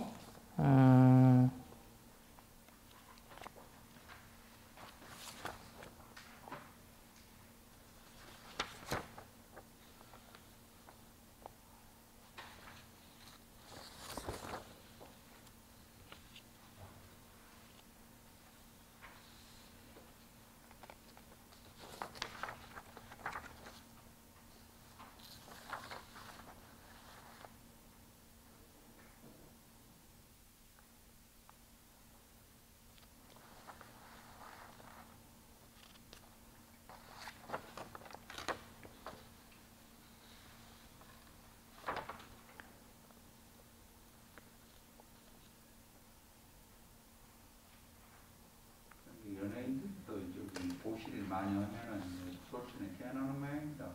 연예인들도 저기 보시를 많이 하면은 도솔천에 태어나는 모양입니다.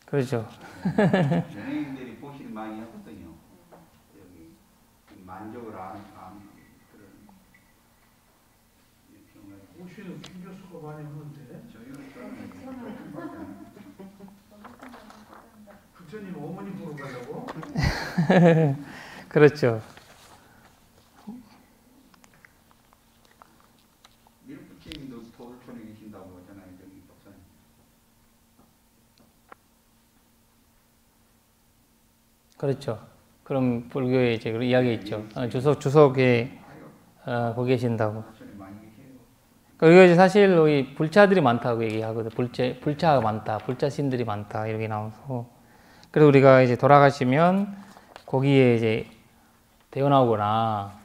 그렇죠. 연예인들이 보시를 많이 하거든요. 여기 만족을 하는 그런 경우에 오시는 김 교수가 많이 하는데 부처님 어머니 보러 가려고? 그렇죠. 밀부처님도 도솔천에 계신다고 하잖아요, 저기 박사님. 그렇죠. 그럼 불교에 이제 그런 이야기 있죠. 주석에 거기 계신다고. 도솔천에 많이 계세요. 그리고 이제 사실 여기 불자들이 많다고 얘기하거든. 불자가 많다, 불자신들이 많다 이렇게 나와서. 그래서 우리가 이제 돌아가시면 거기에 이제 태어나거나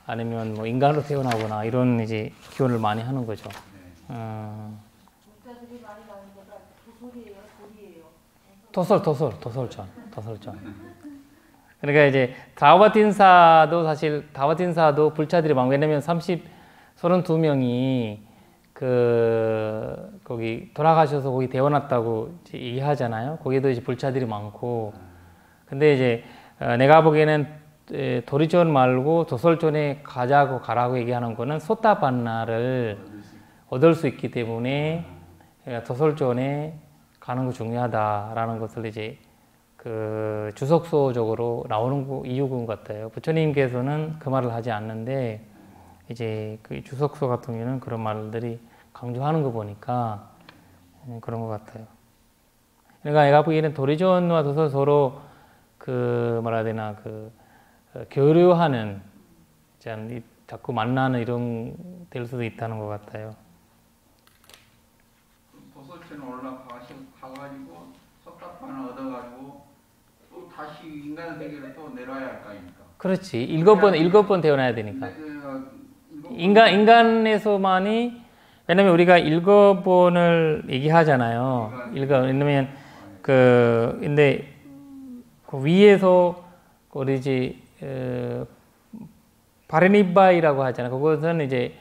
아니면 뭐 인간으로 태어나거나 이런 이제 기원을 많이 하는 거죠. 불자들이 많이 나는 데가 도솔이에요, 돌이에요. 도솔전. 그러니까 이제 다와틴사도 사실 다와틴사도 불자들이 많고 왜냐면 32명이 그 거기 돌아가셔서 거기 데워놨다고 얘기하잖아요. 거기도 이제 불자들이 많고 근데 이제 내가 보기에는 도리존 말고 도솔존에 가라고 얘기하는 거는 소타반나를 얻을 수 있기 때문에 도솔존에 가는 거 중요하다라는 것을 이제 그 주석소적으로 나오는 이유인 것 같아요. 부처님께서는 그 말을 하지 않는데 이제 그 주석소 같은 경우는 그런 말들이 강조하는 거 보니까 그런 것 같아요. 그러니까 내가 보기에는 도리존과 도솔 서로 그 뭐라 해야 되나 그 교류하는 자꾸 만나는 이런 될 수도 있다는 것 같아요. 도서체는 올라가가지고 석탑판을 얻어가지고 또 다시 인간 세계로 또 내려와야 할 거 아닙니까? 그렇지. 일곱 번 태어나야 되니까. 인간에서만이 왜냐면 우리가 7번을 얘기하잖아요. 왜냐면 근데 그 위에서 우리 이제 바레니바이라고 하잖아요. 그것은 이제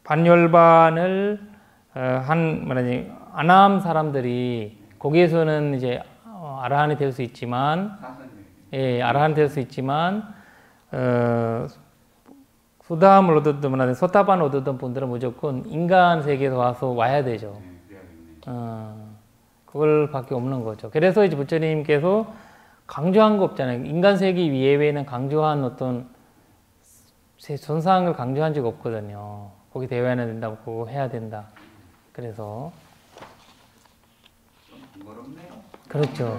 반열반을 말하지 아남 사람들이 거기에서는 이제 아라한이 될 수 있지만, 아라한이 될 수 있지만 수다함을 얻었든 소타반을 얻었던 분들은 무조건 인간 세계에서 와야 되죠. 그걸 밖에 없는 거죠. 그래서 이제 부처님께서 강조한 거 없잖아요. 인간 세계 이외에는 강조한 어떤 선상을 강조한 적 없거든요. 거기 대화해야 된다고 그거 해야 된다. 그래서 좀 번거롭네요. 그렇죠.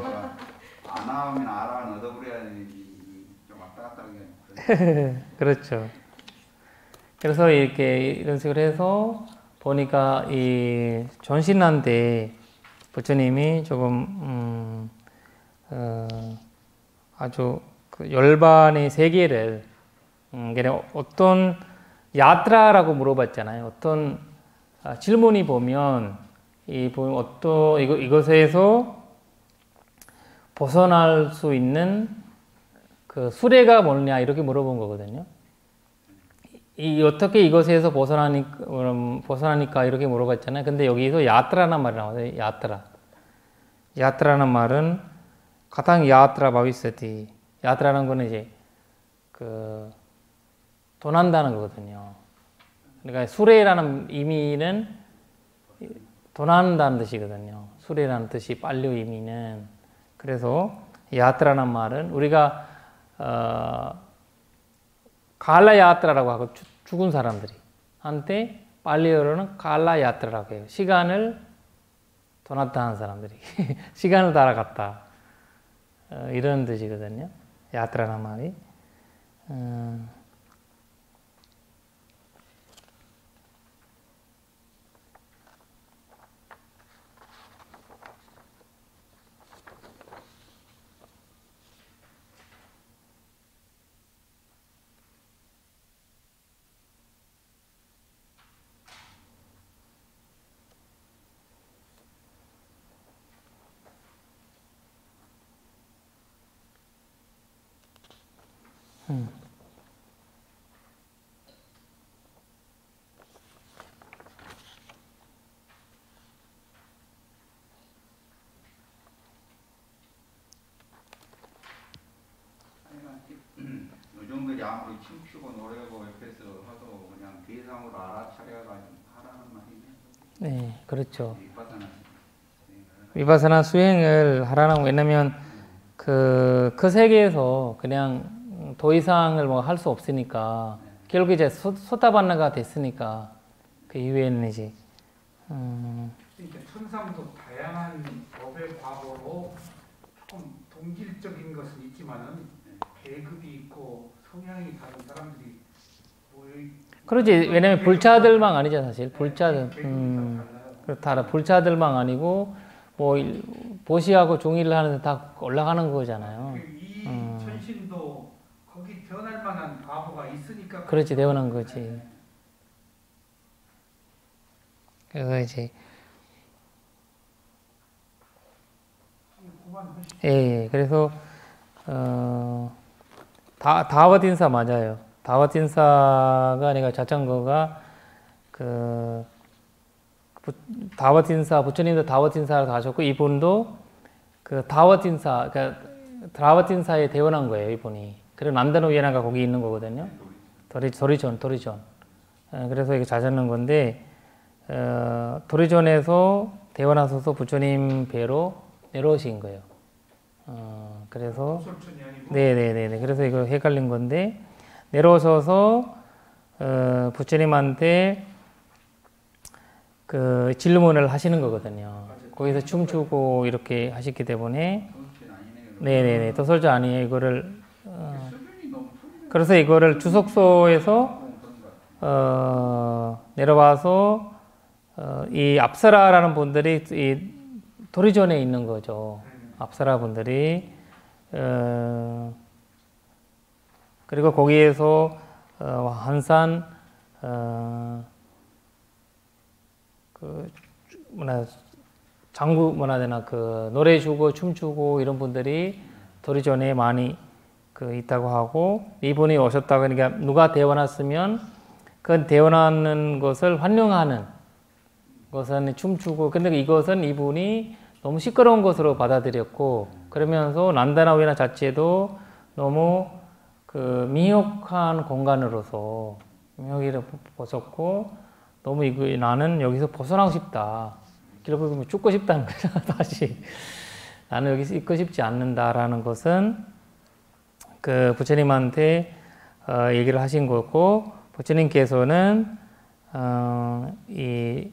안 하면 아라는 얻어버려야 되지 좀 왔다 갔다 하게. 그렇죠. 그래서 이런 식으로 해서 보니까 이 전신난데 부처님이 조금 아주 그 열반의 세계를 어떤 야트라라고 물어봤잖아요. 어떤 질문이 보면 이것에서 벗어날 수 있는 그 수레가 뭐냐 이렇게 물어본 거거든요. 어떻게 이것에서 벗어나니까 이렇게 물어봤잖아요. 근데 여기서 야트라는 말이 나와요. 야트라는 말은 가탕 야트라 바비스티. 야트라는 거는 이제 도난다는 거거든요. 그러니까 수레라는 의미는 도난다는 뜻이거든요. 수레라는 뜻이 빨리 의미는. 그래서 야트라는 말은 우리가 갈라 야트라라고 하고 죽은 사람들이 한테 빨리어로는 갈라 야트라라고 해요. 시간을 도났다 하는 사람들이 시간을 따라갔다 이런 뜻이거든요. 야트라는 말이. 요즘들이 아무리 춤추고 노래하고 옆에서 하도 그냥 대상으로 알아차려가지고 하라는 말이네. 네, 그렇죠. 위파사나 위파사나 수행을 하라는 왜냐면 그 세계에서 그냥 더 이상을 뭐 할 수 없으니까 결국 이제 소타반나가 됐으니까 그 이후에는 이제 그러니까 천상도 다양한 법의 과보로 조금 동질적인 것은 있지만은 계급이 있고 성향이 다른 사람들이 그렇지. 왜냐면 불자들만 아니죠 사실. 불자들 다른 불자들만 아니고 뭐 보시하고 종이를 하는데 다 올라가는 거잖아요. 이 천신도 거기 태어날 만한 과보가 있으니까 그렇지, 태어난 거지. 그래서 이제 소환하시죠. 예, 그래서 다와틴사 맞아요. 다와틴사가 내가 자전거가 다와틴사 부처님도 다와틴사를 가셨고 이분도 그 다와틴사 그러니까 다와틴사에 대원한 거예요 이분이. 그리고 난다노위에나가 거기 있는 거거든요. 도리존. 그래서 이게 자전는 건데 도리존에서 대원하셔서 부처님 배로 내려오신 거예요. 그래서 도솔천이 아니고 네네네. 그래서 이거 헷갈린 건데 내려오셔서 부처님한테 그 질문을 하시는 거거든요. 거기서 춤추고 이렇게 하셨기 때문에 도대체 아니네요. 네네네. 도설자 아니에요. 이거를 수준이 너무 틀리네. 그래서 이거를 주석소에서 그런 것 같아요. 내려와서 이 앞사라라는 분들이 이 도리존에 있는 거죠. 앞사라 분들이 그리고 거기에서 한산 그 장구 뭐라 해야 되나 그 노래 주고 춤추고 이런 분들이 도리존에 많이 그 있다고 하고 이분이 오셨다고 그러니까 누가 대원했으면 그 대원하는 것을 환영하는 것은 춤추고 근데 이것은 이분이 너무 시끄러운 것으로 받아들였고 그러면서 난다나위나 자체도 너무 그 미혹한 공간으로서 미혹이를 벗었고 너무 이거 나는 여기서 벗어나고 싶다. 길을 보면 죽고 싶다는 거죠. 다시 나는 여기서 있고 싶지 않는다라는 것은 그 부처님한테 얘기를 하신 거고 부처님께서는 이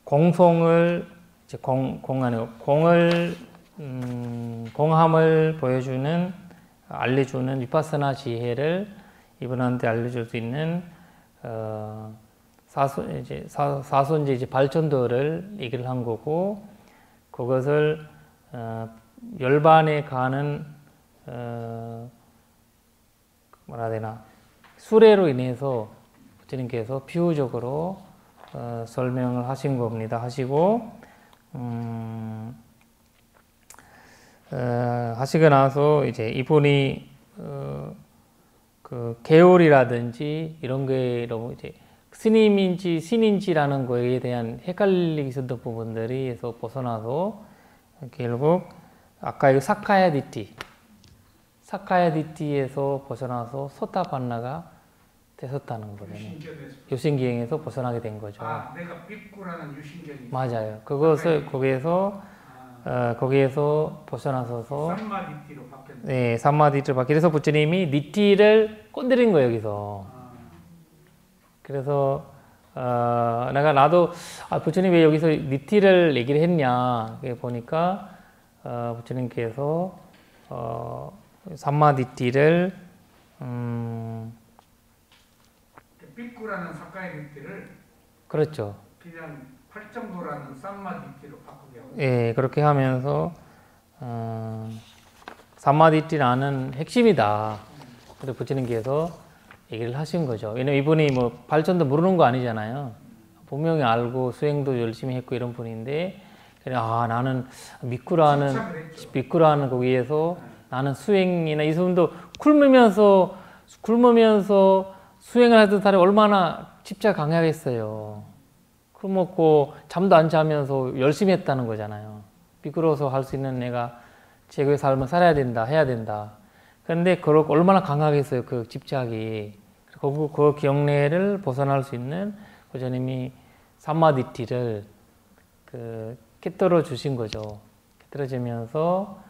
공성을 이제 공함을 보여주는 알려주는 위파스나 지혜를 이분한테 알려줄 수 있는 사손제 이제 발전도를 얘기를 한 거고 그것을 열반에 가는 뭐라 해야 되나 수레로 인해서 부처님께서 비유적으로 설명을 하신 겁니다. 하시고 하시고 나서 이제 이분이 그 계율이라든지 이런 게 너무 이제 스님인지 신인지라는 거에 대한 헷갈리기 있었던 부분들이에서 벗어나서 결국 아까 이 사카야 디티에서 벗어나서 소타판나가 되셨다는 거거든요. 유신기행에서 벗어나게 된 거죠. 아, 내가 빅구라는 유신경이 맞아요. 그것을 거기에서 벗어나서서 삼마디티로 바뀌었네. 네, 삼마디티로 바뀌. 그래서 부처님이 니티를 건드린 거예요 여기서. 그래서 나도 부처님 왜 여기서 니티를 얘기를 했냐 보니까 부처님께서 삼마디티를 빅구라는 사카이디티를 그렇죠. 그냥 팔정도라는 삼마디티로 바꾸게 하고 예, 그렇게 하면서 삼마디티라는 핵심이다. 그래서 부처님께서 얘기를 하신 거죠. 왜냐면 이분이 뭐 발전도 모르는 거 아니잖아요. 분명히 알고 수행도 열심히 했고 이런 분인데 그냥 나는 미쿠라는 거기에서 나는 수행이나 이 부분도 굶으면서 수행을 하던 사람이 얼마나 집착 강하겠어요. 굶었고 잠도 안 자면서 열심히 했다는 거잖아요. 미끄러워서 할 수 있는 내가 제국의 삶을 살아야 된다, 해야 된다. 그런데 그걸 얼마나 강하겠어요, 그 집착이. 그 경례를 벗어날 수 있는 부처님이 삼마디티를 깨뜨려 주신 거죠. 깨뜨려 주면서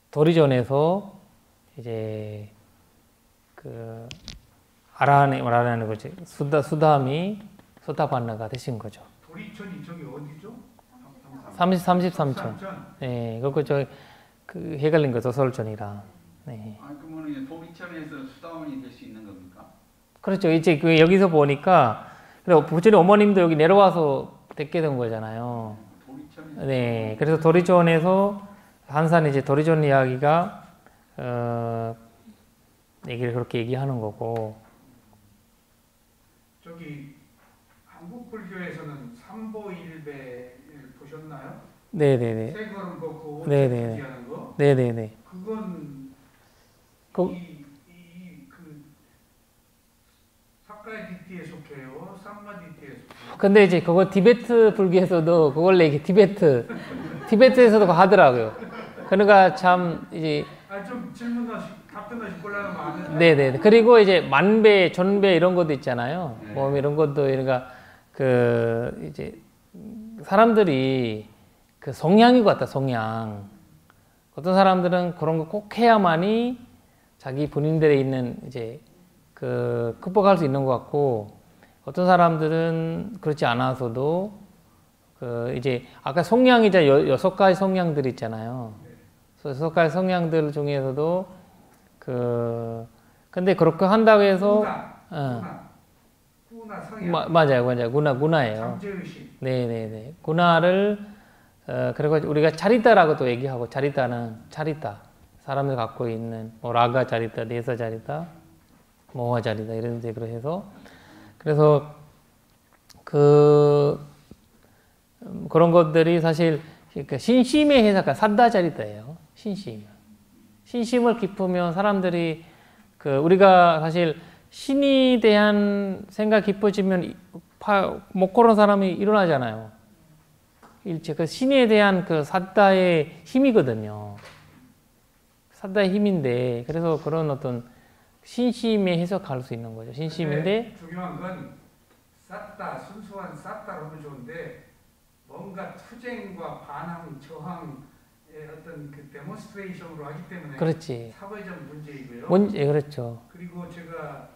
도리존에서 이제 아라하는 거지. 수담이 소타반나가 되신 거죠. 도리천이 저기 어디죠? 33천. 네, 그 헷갈린 거죠, 서울전이라. 네. 그러면 이제 도리천에서 수다원이 될 수 있는 겁니까? 그렇죠. 이제 여기서 보니까 그리고 부처님 어머님도 여기 내려와서 뵙게 된 거잖아요. 도리천에서. 네, 그래서 도리존에서 한산 이제 도리존 이야기가 얘기를 그렇게 얘기하는 거고. 저기 한국 한국 불교에서는 삼보일배를 보셨나요? 네네네. 세 걸음 걷고 네네네. 하는 거. 네네네. 그건 그- 그 사카야 디티에 속해요. 삼마디티에 속해요. 근데 이제 그거 티베트 불교에서도 그걸 얘기 티베트에서도 하더라고요. 그러니까 참 이제 좀 답변하실 곤란하면 안 네네. 그리고 이제 만배, 전배 이런 것도 있잖아요. 뭐 이런 것도 그러니까 그 이제 사람들이 그 성향인 것 같다. 성향. 어떤 사람들은 그런 거 꼭 해야만이 자기 본인들에 있는 이제 그 극복할 수 있는 것 같고, 어떤 사람들은 그렇지 않아서도 그 이제 아까 성향이자 6가지 성향들 있잖아요. 6가지 성향들 중에서도 근데 그렇게 한다고 해서 구나 성향. 맞아요. 구나예요. 잠재의식. 네네네. 구나를 그리고 우리가 차리타라고 또 얘기하고, 차리타는 사람들 갖고 있는 뭐 라가 차리타, 네사 차리타, 모하 차리타 이런 식으로 해서, 그래서 그런 것들이 사실 신심의 해석가 사다 차리타예요. 신심을 깊으면 사람들이 우리가 사실 신에 대한 생각 깊어지면 못 그런 사람이 일어나잖아요. 일체 그 신에 대한 그 사다의 힘이거든요. 사다의 힘인데, 그래서 그런 어떤 신심에 해석할 수 있는 거죠. 신심인데 중요한 건 순수한 쌌다라면 좋은데, 뭔가 투쟁과 반항, 저항의 어떤 그 데몬스트레이션으로 하기 때문에 그렇지. 사회적 문제이고요. 그렇죠. 그리고 제가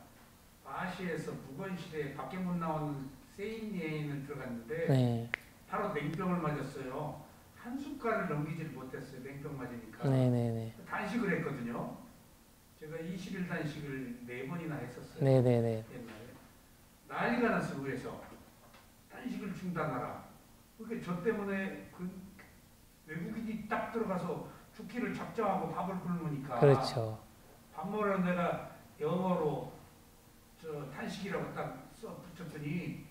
아시에서 무건시대에 밖에 못 나오는 세인 여행을 들어갔는데 네. 바로 냉병을 맞았어요. 한 숟갈을 넘기질 못했어요. 냉병 맞으니까. 네네네. 단식을 했거든요. 제가 20일 단식을 4번이나 했었어요. 네네네. 옛날에. 난리가 났어, 위에서. 단식을 중단하라. 그러니까 저 때문에 외국인이 딱 들어가서 죽기를 작정하고 밥을 굶으니까. 그렇죠. 밥 먹으러 내가 영어로 단식이라고 딱 써 붙였더니,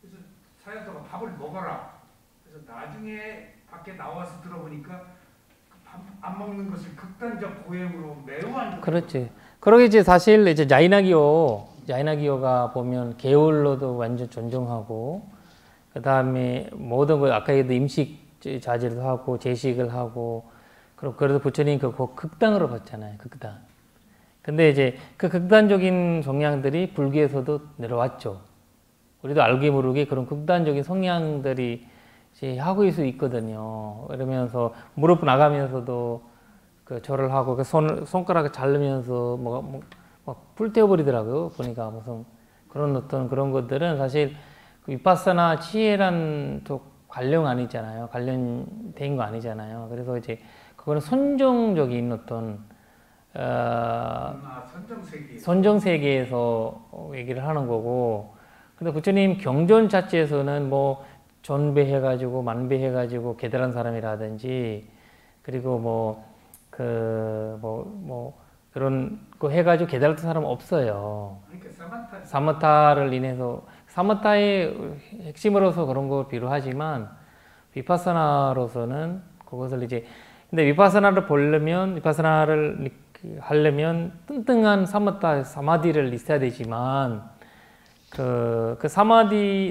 그래서 사야도가 밥을 먹어라. 그래서 나중에 밖에 나와서 들어보니까 밥 안 먹는 것을 극단적 고행으로 매우 안 좋게. 그렇지. 그러게 이제 사실 이제 야이나기요가 보면 게을러도 완전 존중하고, 그 다음에 모든 거 아까 얘기했던 임식 자제도 하고 제식을 하고, 그래서 부처님 그 극단으로 봤잖아요. 극단. 근데 이제 그 극단적인 성향들이 불교에서도 내려왔죠. 우리도 알게 모르게 그런 극단적인 성향들이 이제 하고 있을 수 있거든요. 그러면서 무릎 나가면서도 그 절을 하고 그 손가락을 자르면서 막 불태워버리더라고요. 보니까 무슨 그런 것들은 사실 그 위파사나 치에란 또 관련된 거 아니잖아요. 그래서 이제 그거는 선정적인 어떤 선정세계에서 얘기를 하는 거고, 근데 부처님 경전 자체에서는 뭐 전배해가지고 만배해가지고 계달한 사람이라든지, 그리고 그런 거 해가지고 계달한 사람 없어요. 그러니까 사마타를 인해서, 사마타의 핵심으로서 그런 거 필요하지만 비파사나로서는 그것을 이제, 근데 비파사나를 하려면 뚱뚱한 사마디를 있어야 되지만,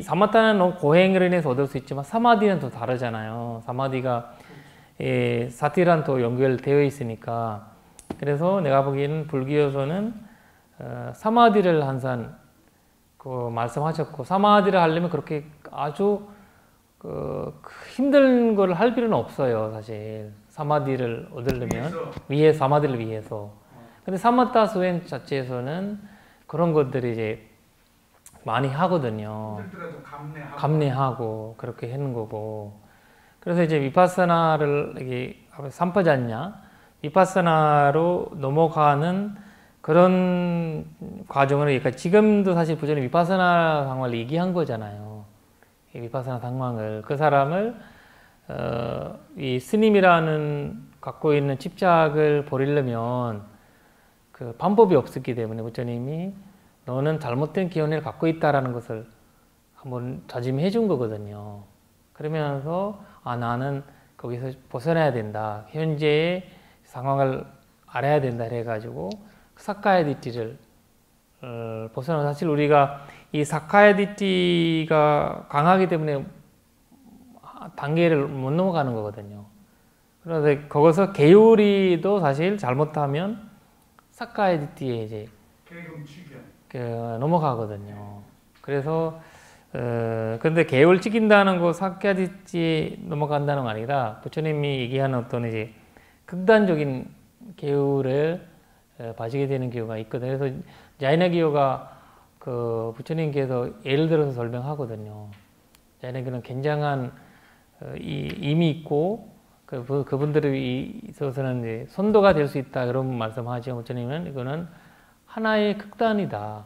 사마타는 너무 고행으로 인해서 얻을 수 있지만 사마디는 또 다르잖아요. 사마디가 사티랑 또 연결되어 있으니까. 그래서 내가 보기에는 불교에서는 사마디를 항상 말씀하셨고, 사마디를 하려면 그렇게 아주 힘든 걸 할 필요는 없어요, 사실. 사마디를 얻으려면 사마디를 위해서. 근데 사마타 수행 자체에서는 그런 것들이 이제 많이 하거든요. 감내하고 그렇게 하는 거고. 그래서 이제 위파사나를 이게 삼파자냐, 위파사나로 넘어가는 그런 과정을, 그러니까 지금도 사실 부처님 위파사나 상황을 얘기한 거잖아요. 위파사나 상황을, 그 사람을 이 스님이라는 갖고 있는 집착을 버리려면 그 방법이 없었기 때문에 부처님이 너는 잘못된 기원을 갖고 있다라는 것을 한번 다짐해 준 거거든요. 그러면서 나는 거기서 벗어나야 된다. 현재의 상황을 알아야 된다 해가지고 사카야디티를 벗어나 사실 우리가 이 사카야디티가 강하기 때문에 단계를 못 넘어가는 거거든요. 그런데 거기서 계율이도 사실 잘못하면 사카야디티에 이제 넘어가거든요. 그래서 근데 계율 지킨다는 거 사카야디티에 넘어간다는 거 아니라 부처님이 얘기하는 어떤 이제 극단적인 계율을 봐지게 되는 경우가 있거든요. 그래서 자이나 기요가 그 부처님께서 예를 들어서 설명하거든요. 자이나 기요는 굉장한 힘이 있고 그분들이 있어서는 이제 선도가 될 수 있다 이런 말씀하죠. 부처님은 이거는 하나의 극단이다.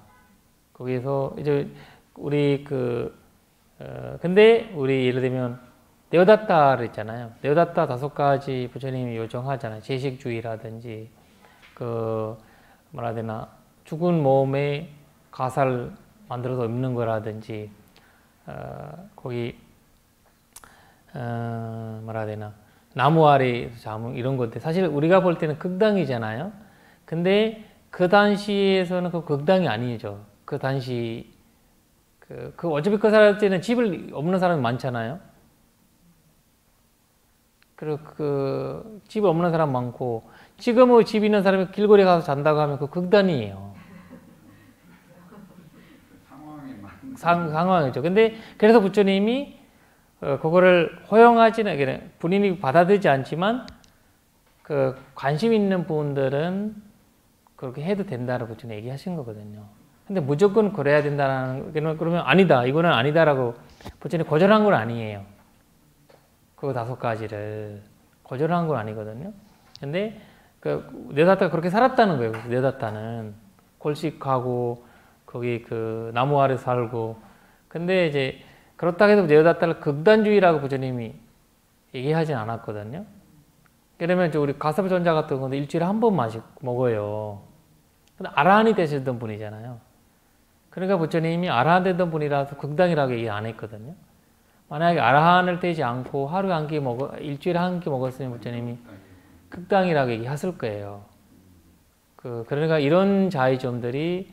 거기에서 이제 우리 근데 우리 예를 들면 네오다타를 있잖아요. 네오다타 5가지 부처님이 요청하잖아요. 제식주의라든지 뭐라 해야 되나 죽은 몸에 가사를 만들어서 입는 거라든지 거기 뭐라 해야 되나 나무 아래 자무 이런 것들 사실 우리가 볼 때는 극당이잖아요. 근데 그 당시에서는 그 극당이 아니죠. 그 당시 어차피 그 사람 때는 집을 없는 사람이 많잖아요. 그리고 집 없는 사람 많고 지금은 집 있는 사람이 길거리에 가서 잔다고 하면 그 극단이에요. 상황이죠. 근데 그래서 부처님이 그거를 허용하지는 본인이 받아들이지 않지만 관심 있는 분들은 그렇게 해도 된다라고 부처님 얘기하신 거거든요. 근데 무조건 그래야 된다는 그러면 아니다. 이거는 아니다라고 부처님 거절한 건 아니에요. 그거 5가지를 거절한 건 아니거든요. 근데 네오다타가 그렇게 살았다는 거예요. 네오다타는 골식하고 거기 나무 아래 살고. 근데 이제 그렇다고 해도 네오다타를 극단주의라고 부처님이 얘기하진 않았거든요. 그러면 우리 가사부 전자 같은 건데 일주일에 한 번 먹어요. 근데 아라한이 되셨던 분이잖아요. 그러니까 부처님이 아라한 되던 분이라서 극단이라고 얘기 안 했거든요. 만약에 아라한을 되지 않고 하루에 한 끼 일주일에 한 끼 먹었으면 부처님이 극당이라고 얘기했을 거예요. 그러니까 이런 자의점들이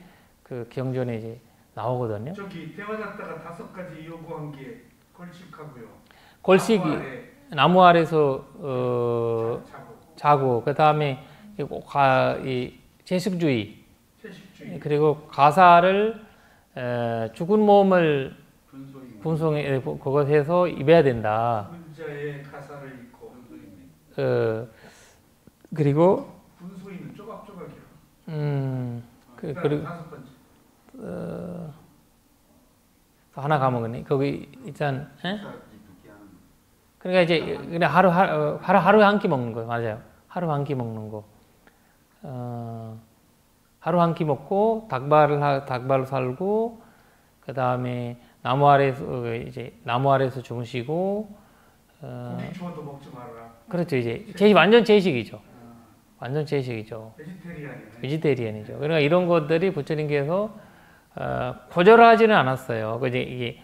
경전에 이제 나오거든요. 저기 대화자다가 5가지 요구한 게 골식하고요. 골식이 나무 아래서 자고 그 다음에 이 채식주의 그리고 가사를 죽은 몸을 분송해 그것에서 입어야 된다. 분자의 가사를 입고 그리고 분소이는 조각조각이요. 그리고 5번째. 하나 까먹었네. 거기 일단 그러니까 이제 그냥 하루에 한 끼 먹는 거예요. 맞아요. 하루 한 끼 먹는 거. 하루 한 끼 먹고 닭발을 살고 그 다음에 나무 아래에서 주무시고 고기 주워도 먹지 말아라. 그렇죠. 이제 완전 제식이죠. 완전 제식이죠. 베지테리안이죠. 그러니까 이런 것들이 부처님께서 거절하지는 않았어요. 이게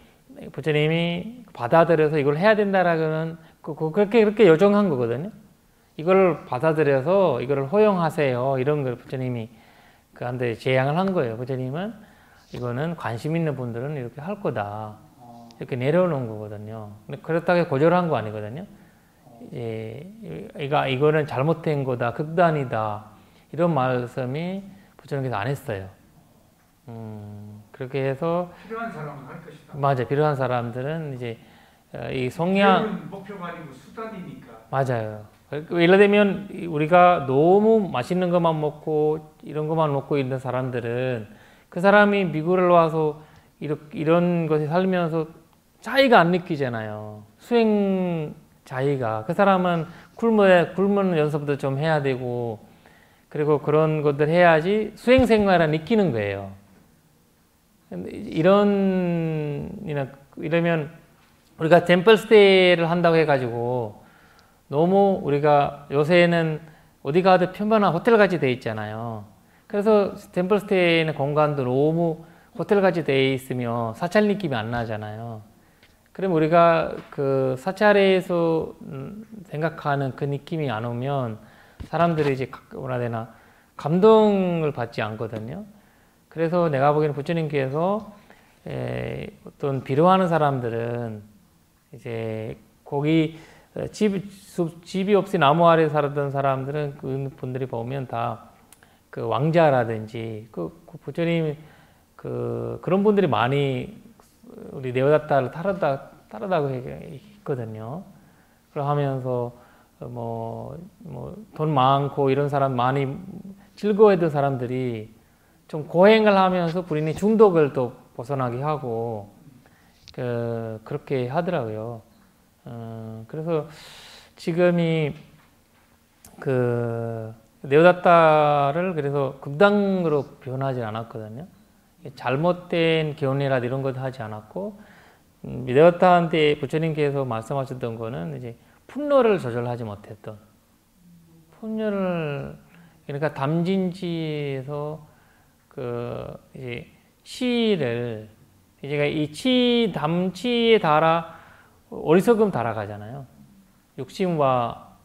부처님이 받아들여서 이걸 해야 된다라고는 그렇게 요청한 거거든요. 이걸 받아들여서 이걸 허용하세요. 이런 걸 부처님이 그한테 제안을 한 거예요. 부처님은 이거는 관심 있는 분들은 이렇게 할 거다. 이렇게 내려놓은 거거든요. 근데 그렇다고 거절한 거 아니거든요. 이거는 잘못된 거다, 극단이다 이런 말씀이 부처님께서 안 했어요. 그렇게 해서 필요한 사람은 할 것이다. 맞아요. 필요한 사람들은 이제 이 성향 목표가 아니고 수단이니까. 맞아요. 예를 들면 우리가 너무 맛있는 것만 먹고 이런 것만 먹고 있는 사람들은 그 사람이 미국을 와서 이런 것에 살면서 차이가 안 느끼잖아요. 수행 자의가. 그 사람은 굶는 연습도 좀 해야 되고 그리고 그런 것들 해야지 수행 생활을 느끼는 거예요. 이러면 우리가 템플스테이를 한다고 해가지고 너무 우리가 요새는 어디 가도 편안한 호텔같이 돼 있잖아요. 그래서 템플스테이는 공간도 너무 호텔같이 돼 있으면 사찰 느낌이 안 나잖아요. 그럼 우리가 그 사찰에서 생각하는 그 느낌이 안 오면 사람들이 이제 뭐라 해야 되나 감동을 받지 않거든요. 그래서 내가 보기에는 부처님께서 어떤 비료하는 사람들은 이제 거기 집이 없이 나무 아래 살았던 사람들은 그 분들이 보면 다 그 왕자라든지 그 부처님 그런 분들이 많이 우리 네오다타를 따르다고 했거든요. 그러면서 뭐 돈 많고 이런 사람 많이 즐거워했던 사람들이 좀 고행을 하면서 본인이 중독을 또 벗어나게 하고 그렇게 하더라고요. 그래서 지금이 그 네오다타를 그래서 극단으로 표현하지 않았거든요. 잘못된 교훈이라 이런 것도 하지 않았고 네오다타한테 부처님께서 말씀하셨던 거는 이제 분노를 조절하지 못했던 분노를 그러니까 담진지에서 그 이제 치를 이제 이 담치에 달아 어리석음 달아가잖아요. 욕심과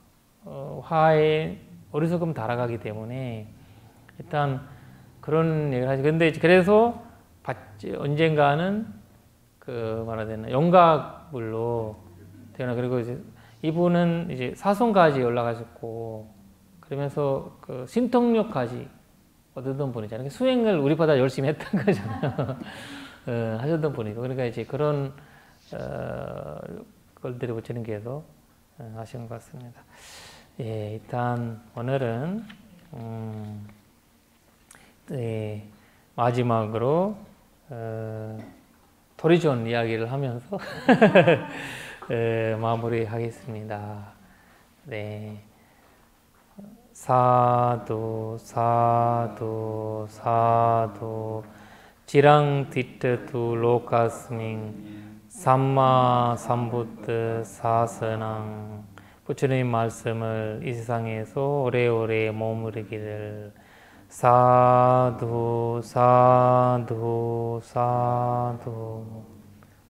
화에 어리석음 달아가기 때문에 일단 그런 얘기를 하죠. 근데 그래서 언젠가는 그 말해야 되나 영각물로 태어나 그리고 이제 이분은 이제 사성까지 올라가셨고 그러면서 그 신통력까지 얻었던 분이잖아요. 수행을 우리보다 열심히 했던 거잖아요. 하셨던 분이고 그러니까 이제 그런 걸들이 부처님께서 하신 것 같습니다. 예, 일단 오늘은 마지막으로 도리존 이야기를 하면서 마무리하겠습니다. 네, 사두 사두 사두 지랑 디트투 로카스밍 삼마 삼부트 사선왕 부처님 말씀을 이 세상에서 오래오래 머무르기를 사두 사두 사두